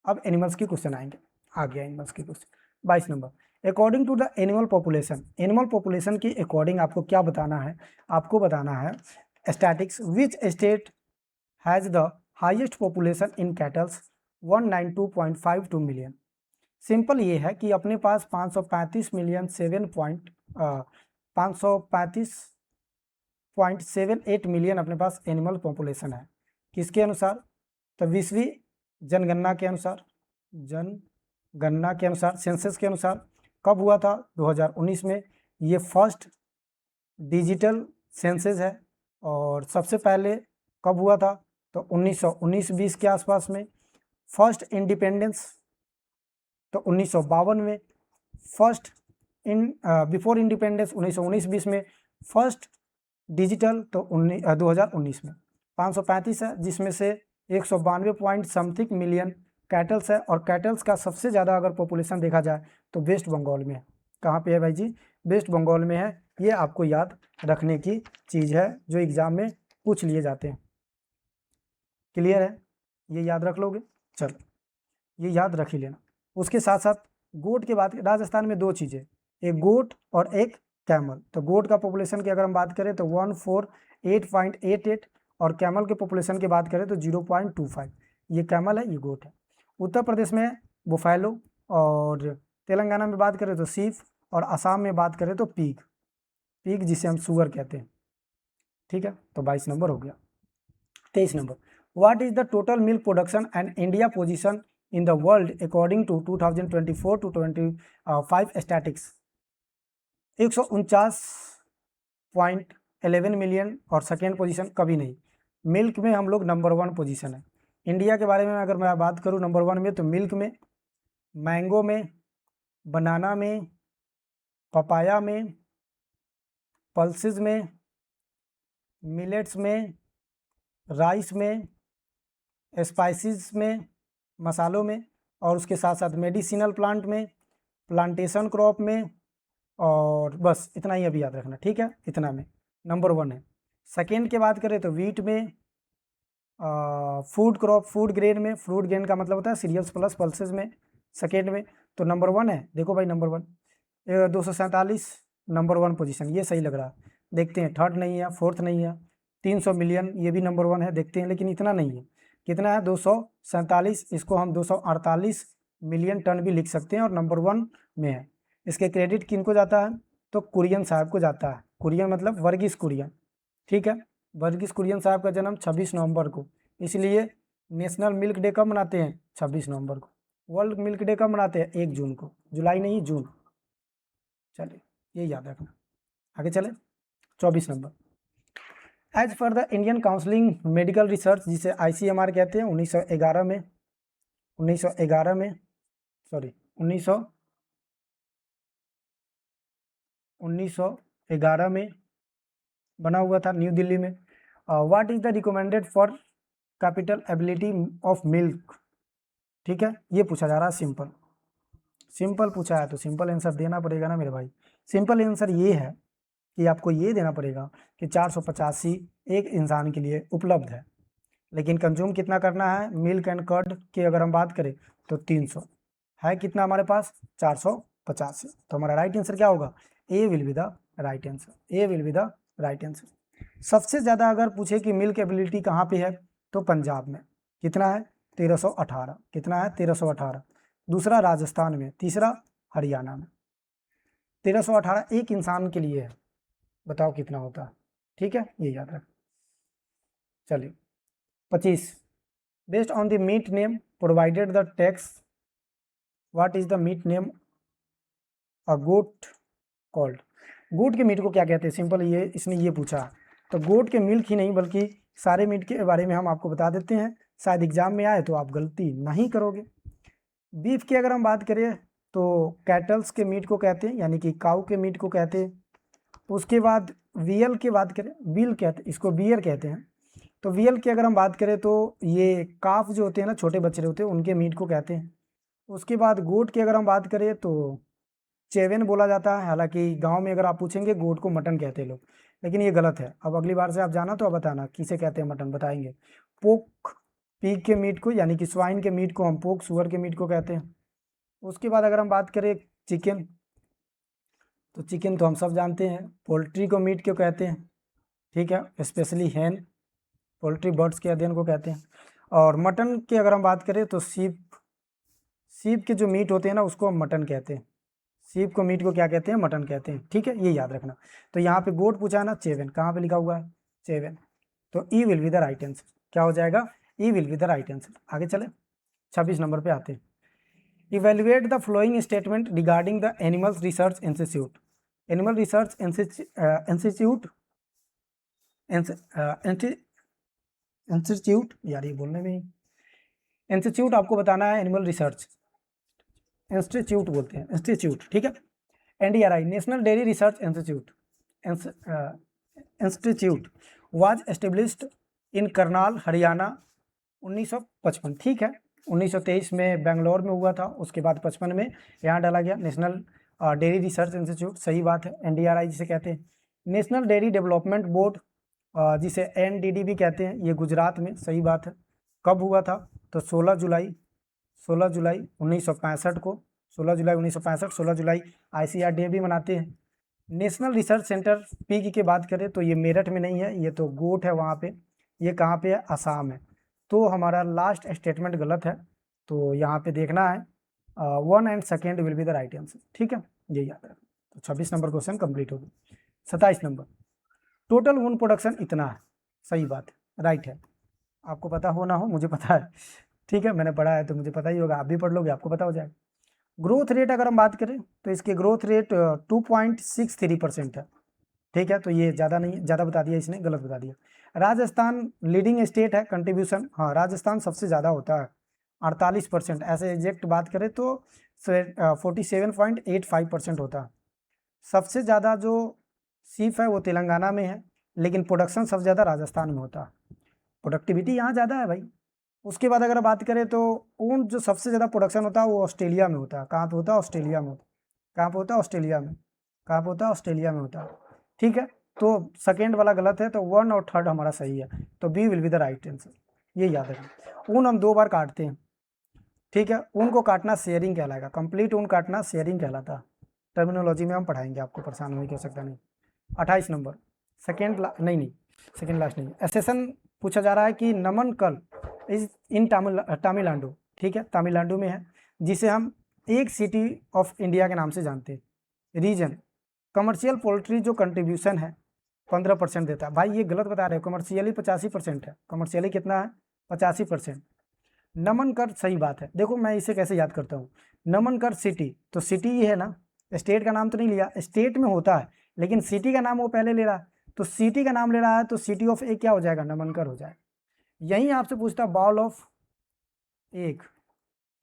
अब एनिमल्स के क्वेश्चन आएंगे, आ गया एनिमल्स के question. 22 number, according to the animal population, animal population के अकॉर्डिंग आपको क्या बताना है, आपको बताना है statics, which state has the highest population in cattles 192.52 million. Simple ये है कि अपने पास 535 मिलियन 535.78 मिलियन अपने पास एनिमल पॉपुलेशन है। किसके अनुसार? तो 20वीं जनगणना के अनुसार, सेंसस के अनुसार। कब हुआ था? 2019 में। ये फर्स्ट डिजिटल सेंसस है। और सबसे पहले कब हुआ था? तो 1919-20 के आसपास में। फर्स्ट इंडिपेंडेंस तो 1952 में। फर्स्ट बिफोर इंडिपेंडेंस 1919-20 में। फर्स्ट डिजिटल तो 2019 में। 535 है, जिसमें से 192 पॉइंट समथिंग मिलियन कैटल्स है। और कैटल्स का सबसे ज़्यादा अगर पॉपुलेशन देखा जाए तो वेस्ट बंगाल में है। कहाँ पे है भाई जी? वेस्ट बंगाल में है। ये आपको याद रखने की चीज़ है जो एग्ज़ाम में पूछ लिए जाते हैं। क्लियर है? ये याद रख लोगे? चलो, ये याद रख ही लेना। उसके साथ साथ गोट के बाद राजस्थान में 2 चीज़ें, एक गोट और एक कैमल। तो गोट का पॉपुलेशन की अगर हम बात करें तो 148.88 और कैमल के पॉपुलेशन की बात करें तो 0.25। ये कैमल है, ये गोट है। उत्तर प्रदेश में बुफैलो, और तेलंगाना में बात करें तो सीप, और असम में बात करें तो पीक जिसे हम सुअर कहते हैं। ठीक है, तो 22 नंबर हो गया। 23 number, what is the total milk production and India position in the world according to 2024 to 25 statics? 149.11 million और सेकेंड पोजीशन कभी नहीं। मिल्क में हम लोग नंबर 1 पोजीशन है। इंडिया के बारे में अगर मैं बात करूँ नंबर 1 में, तो मिल्क में, मैंगो में, बनाना में, पपाया में, पल्सेस में, मिलेट्स में, राइस में, स्पाइसेस में, मसालों में, और उसके साथ साथ मेडिसिनल प्लांट में, प्लांटेशन क्रॉप में, और बस इतना ही अभी याद रखना। ठीक है, इतना में नंबर 1 है। सेकेंड की बात करें तो वीट में, फूड क्रॉप, फूड ग्रेन में, फ्रूट ग्रेन का मतलब होता है सीरियल्स प्लस पल्सेस में, सेकेंड में। तो नंबर 1 है। देखो भाई नंबर 1 247 नंबर 1 पोजीशन, ये सही लग रहा है। देखते हैं, थर्ड नहीं है, फोर्थ नहीं है। 300 मिलियन ये भी नंबर 1 है, देखते हैं, लेकिन इतना नहीं है। कितना है? 247। इसको हम 248 मिलियन टन भी लिख सकते हैं और नंबर 1 में है। इसके क्रेडिट किनको जाता है? तो कुरियन साहब को जाता है। कुरियन मतलब वर्गीस कुरियन। ठीक है, वर्गीस कुरियन साहब का जन्म 26 नवंबर को, इसलिए नेशनल मिल्क डे कब मनाते हैं? 26 नवंबर को। वर्ल्ड मिल्क डे कब मनाते हैं? 1 जून को, जुलाई नहीं, जून। चलिए, ये याद रखना। आगे चले, 24 number, as per the Indian counselling medical research, जिसे ICMR कहते हैं, 1911 में 1911 में सॉरी 1911 में बना हुआ था, न्यू दिल्ली में। What is the recommended for capital ability of milk? ठीक है, ये पूछा जा रहा है। सिंपल पूछा है तो सिंपल आंसर देना पड़ेगा ना मेरे भाई। सिंपल आंसर ये है कि आपको ये देना पड़ेगा कि 485 एक इंसान के लिए उपलब्ध है, लेकिन कंज्यूम कितना करना है? मिल्क एंड कर्ड की अगर हम बात करें तो 300 है। कितना हमारे पास? 485। तो हमारा राइट आंसर क्या होगा? A will be the right answer. A will be the right answer. सबसे ज़्यादा अगर पूछे कि मिल्क एबिलिटी कहाँ पे है, तो पंजाब में। कितना है? 1318। कितना है? 1318। दूसरा राजस्थान में, तीसरा हरियाणा में। 1318 एक इंसान के लिए है, बताओ कितना होता है? ठीक है, ये याद रख। चलिए, 25, based on the meat name provided the text, what is the meat name a goat called? Goat के मीट को क्या कहते हैं? सिंपल, ये इसने ये पूछा। तो गोट के मिल्क ही नहीं बल्कि सारे मीट के बारे में हम आपको बता देते हैं, शायद एग्जाम में आए तो आप गलती नहीं करोगे। बीफ की अगर हम बात करें तो कैटल्स के मीट को कहते हैं, यानी कि काऊ के मीट को कहते हैं। उसके बाद वीएल की बात करें, बील कहते हैं, इसको बियर कहते हैं। तो वीएल की अगर हम बात करें तो ये काफ जो होते हैं ना, छोटे बच्चे होते हैं, उनके मीट को कहते हैं। उसके बाद गोट की अगर हम बात करें तो चेवेन बोला जाता है। हालांकि गांव में अगर आप पूछेंगे गोट को मटन कहते हैं लोग, लेकिन ये गलत है। अब अगली बार से आप जाना तो अब बताना किसे कहते हैं मटन, बताएंगे। पोक, पीग के मीट को, यानी कि स्वाइन के मीट को हम पोक, सुअर के मीट को कहते हैं। उसके बाद अगर हम बात करें चिकन, तो चिकन तो हम सब जानते हैं। पोल्ट्री को मीट क्यों कहते हैं? ठीक है, स्पेशली हैन, पोल्ट्री बर्ड्स के अध्ययन को कहते हैं। और मटन की अगर हम बात करें तो सीप के जो मीट होते हैं ना उसको हम मटन कहते हैं। सीप को मीट को क्या कहते हैं? मटन कहते हैं। ठीक है, ये याद रखना। तो यहाँ पे गोट पूछा है ना, चेवन, कहाँ पे लिखा हुआ है? चेवन। तो E will be the right answer. क्या हो जाएगा? E will be the right answer. आगे चले, 26 नंबर पे आते हैं। Evaluate the following statement regarding the animals research institute. Animal research institute institute, यार ये बोलने में इंस्टीट्यूट आपको बताना है। एनिमल रिसर्च इंस्टीट्यूट बोलते हैं, इंस्टीट्यूट। ठीक है, NDRI, national dairy research institute institute was established in Karnal, Haryana 1955। ठीक है, 1923 में बेंगलोर में हुआ था, उसके बाद 55 में यहाँ डाला गया नेशनल डेयरी रिसर्च इंस्टीट्यूट। सही बात है, एनडीआरआई जिसे कहते हैं। नेशनल डेयरी डेवलपमेंट बोर्ड जिसे एनडीडी भी कहते हैं, ये गुजरात में। सही बात है। कब हुआ था? तो 16 जुलाई 1965 को, 16 जुलाई 1965, 16 जुलाई आईसीआर डे भी मनाते हैं। नेशनल रिसर्च सेंटर पी की बात करें तो ये मेरठ में नहीं है, ये तो गोट है वहाँ पे। ये कहाँ पे है? असम है। तो हमारा लास्ट स्टेटमेंट गलत है, तो यहाँ पे देखना है 1 and 2 will be the right answer. ठीक है, ये याद रखना। तो 26 नंबर क्वेश्चन कंप्लीट हो गया। 27 नंबर, टोटल ऊन प्रोडक्शन इतना है। सही बात है, राइट है। आपको पता हो ना हो, मुझे पता है। ठीक है, मैंने पढ़ा है तो मुझे पता ही होगा, आप भी पढ़ लोगे आपको पता हो जाएगा। ग्रोथ रेट अगर हम बात करें तो इसके ग्रोथ रेट 2.63% है। ठीक है, तो ये ज़्यादा नहीं है, ज़्यादा बता दिया इसने, गलत बता दिया। राजस्थान लीडिंग स्टेट है कंट्रीब्यूशन, हाँ राजस्थान सबसे ज़्यादा होता है 48%। ऐसे एग्जैक्ट बात करें तो 47.85% होता है। सबसे ज़्यादा जो सीप है वो तेलंगाना में है, लेकिन प्रोडक्शन सबसे ज़्यादा राजस्थान में होता है। प्रोडक्टिविटी यहाँ ज़्यादा है भाई। उसके बाद अगर बात करें तो ऊन जो सबसे ज़्यादा प्रोडक्शन होता है वो ऑस्ट्रेलिया में होता है। कहाँ पे होता है? ऑस्ट्रेलिया में होता है। कहाँ पे होता है? ऑस्ट्रेलिया में। कहाँ पे होता है? ऑस्ट्रेलिया में होता है। ठीक है, तो सेकेंड वाला गलत है, तो 1 और 3 हमारा सही है, तो B will be the right answer. ये याद रखना। ऊन हम 2 बार काटते हैं। ठीक है, ऊन को काटना शेयरिंग कहलाएगा, कंप्लीट ऊन काटना शेयरिंग कहलाता है। टर्मिनोलॉजी में हम पढ़ाएंगे, आपको परेशान होने की आवश्यकता नहीं। 28 नंबर, नहीं, सेकेंड लास्ट नहीं, एसेसन पूछा जा रहा है कि नमनकल इज इन तमिलनाडु। ठीक है, तमिलनाडु में है, जिसे हम एक सिटी ऑफ इंडिया के नाम से जानते हैं। रीजन, कमर्शियल पोल्ट्री जो कंट्रीब्यूशन है 15% देता है। भाई ये गलत बता रहे हो, कमर्शियली 85% है। कमर्शियली कितना है? 85%। नमनकर, सही बात है। देखो मैं इसे कैसे याद करता हूँ, नमनकर सिटी, तो सिटी ही है ना, स्टेट का नाम तो नहीं लिया, स्टेट में होता है लेकिन सिटी का नाम वो पहले ले रहा है, तो सिटी का नाम ले रहा है, तो सिटी ऑफ एक क्या हो जाएगा? नमनकर हो जाएगा। यहीं आपसे पूछता बाउल ऑफ एक,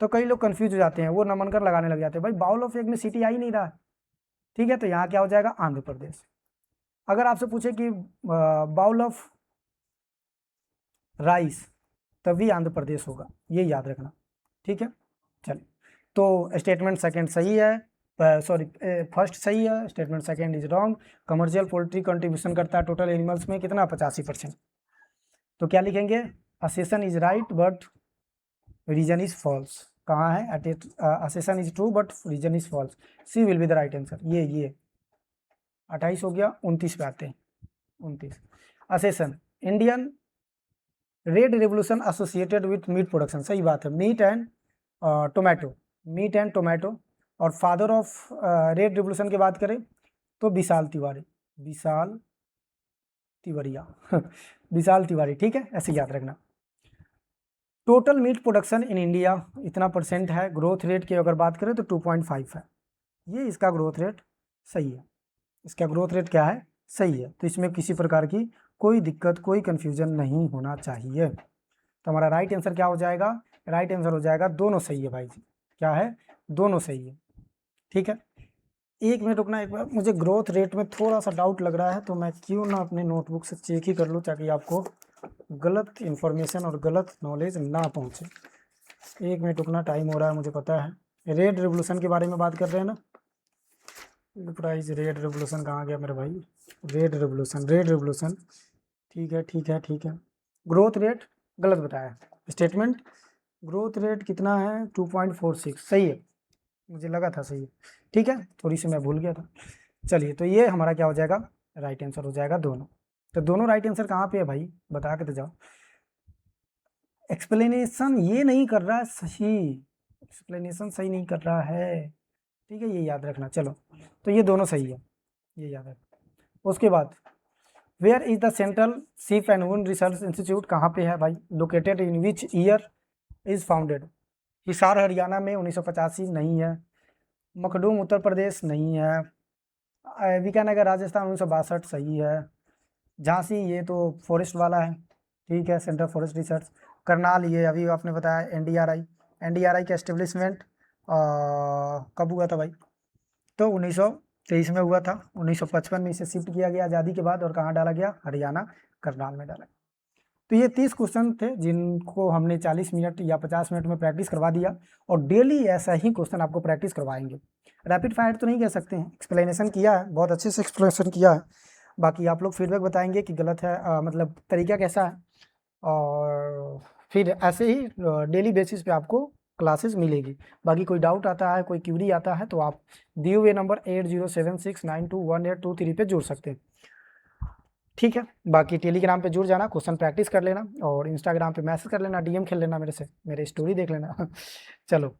तो कई लोग कंफ्यूज हो जाते हैं, वो नमनकर लगाने लग जाते हैं। भाई बाउल ऑफ एक में सिटी आ ही नहीं रहा। ठीक है, तो यहाँ क्या हो जाएगा? आंध्र प्रदेश। अगर आपसे पूछे कि बाउल ऑफ राइस, तभी आंध्र प्रदेश होगा, ये याद रखना। ठीक है, चलिए, तो स्टेटमेंट सेकंड सही है, सॉरी फर्स्ट सही है, statement second is wrong. Commercial poultry contribution करता है टोटल एनिमल्स में कितना? 85%। तो क्या लिखेंगे? Assertion is right but reason is false. कहाँ है? Assertion is true but reason is false. C will be the right answer. ये 28 हो गया, 29 पे आते हैं। 29, assertion, Indian red revolution associated with meat production. सही बात है, meat and tomato, meat and tomato. और फादर ऑफ रेड रेवोल्यूशन की बात करें तो विशाल तिवारी, विशाल तिवारिया विशाल तिवारी। ठीक है, ऐसे याद रखना। Total meat production in India इतना परसेंट है। ग्रोथ रेट की अगर बात करें तो 2.5 है। ये इसका ग्रोथ रेट सही है। इसका ग्रोथ रेट क्या है? सही है। तो इसमें किसी प्रकार की कोई दिक्कत, कोई कन्फ्यूजन नहीं होना चाहिए। तो हमारा राइट आंसर क्या हो जाएगा? राइट आंसर हो जाएगा दोनों सही है भाई जी। क्या है? दोनों सही है। ठीक है, 1 मिनट रुकना, एक बार मुझे ग्रोथ रेट में थोड़ा सा डाउट लग रहा है, तो मैं क्यों ना अपने नोटबुक से चेक ही कर लूँ, ताकि आपको गलत इन्फॉर्मेशन और गलत नॉलेज ना पहुँचे। 1 मिनट रुकना, टाइम हो रहा है, मुझे पता है। रेड रेवोल्यूशन के बारे में बात कर रहे हैं ना, प्राइस रेड रेवोल्यूशन कहाँ गया मेरे भाई? Red revolution. ठीक है। ग्रोथ रेट गलत बताया, स्टेटमेंट ग्रोथ रेट कितना है? 2.46 सही है, मुझे लगा था सही है। ठीक है, थोड़ी सी मैं भूल गया था। चलिए, तो ये हमारा क्या हो जाएगा? राइट आंसर हो जाएगा दोनों। तो दोनों राइट आंसर कहाँ पे है भाई? बता के तो जाओ। एक्सप्लेनेशन ये नहीं कर रहा है सही, एक्सप्लेनेशन सही नहीं कर रहा है, ठीक है, ये याद रखना। चलो तो ये दोनों सही है, ये याद रखना। उसके बाद where is the central sheep and वुंड रिसर्च इंस्टीट्यूट, कहाँ पे है भाई, located in which year is founded. Hisar Haryana में 1985 नहीं है, मखडूम उत्तर प्रदेश नहीं है, बीकानेगर राजस्थान 1962 सही है, झांसी ये तो फॉरेस्ट वाला है, ठीक है, सेंटर फॉरेस्ट रिसर्च। करनाल ये अभी आपने बताया एनडीआरआई, एनडीआरआई का एस्टेब्लिशमेंट कब हुआ था भाई, तो 1923 में हुआ था, 1955 में इसे शिफ्ट किया गया आज़ादी के बाद, और कहाँ डाला गया, हरियाणा करनाल में डाला। तो ये 30 क्वेश्चन थे जिनको हमने 40 मिनट या 50 मिनट में प्रैक्टिस करवा दिया, और डेली ऐसा ही क्वेश्चन आपको प्रैक्टिस करवाएंगे। रैपिड फायर तो नहीं कह सकते हैं, एक्सप्लेनेशन किया है, बहुत अच्छे से एक्सप्लेनेशन किया है, बाकी आप लोग फीडबैक बताएंगे कि गलत है, मतलब तरीका कैसा है, और फिर ऐसे ही डेली बेसिस पे आपको क्लासेस मिलेगी। बाकी कोई डाउट आता है, कोई क्यूरी आता है, तो आप दिए हुए नंबर 8076921823 पे जुड़ सकते हैं, ठीक है। बाकी टेलीग्राम पे जुड़ जाना, क्वेश्चन प्रैक्टिस कर लेना, और इंस्टाग्राम पे मैसेज कर लेना, डीएम खेल लेना मेरे से, मेरे स्टोरी देख लेना चलो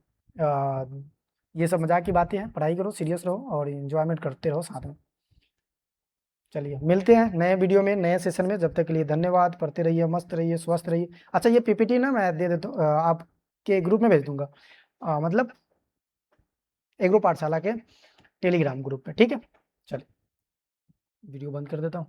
ये सब मजाक की बातें हैं, पढ़ाई करो, सीरियस रहो और इन्जॉयमेंट करते रहो साथ में। चलिए मिलते हैं नए वीडियो में, नए सेशन में, जब तक के लिए धन्यवाद, पढ़ते रहिए, मस्त रहिए, स्वस्थ रहिए। अच्छा ये पीपीटी ना मैं दे देता हूँ, आपके ग्रुप में भेज दूंगा, मतलब एग्रो पाठशाला के टेलीग्राम ग्रुप पे, ठीक है। चलिए वीडियो बंद कर देता हूँ।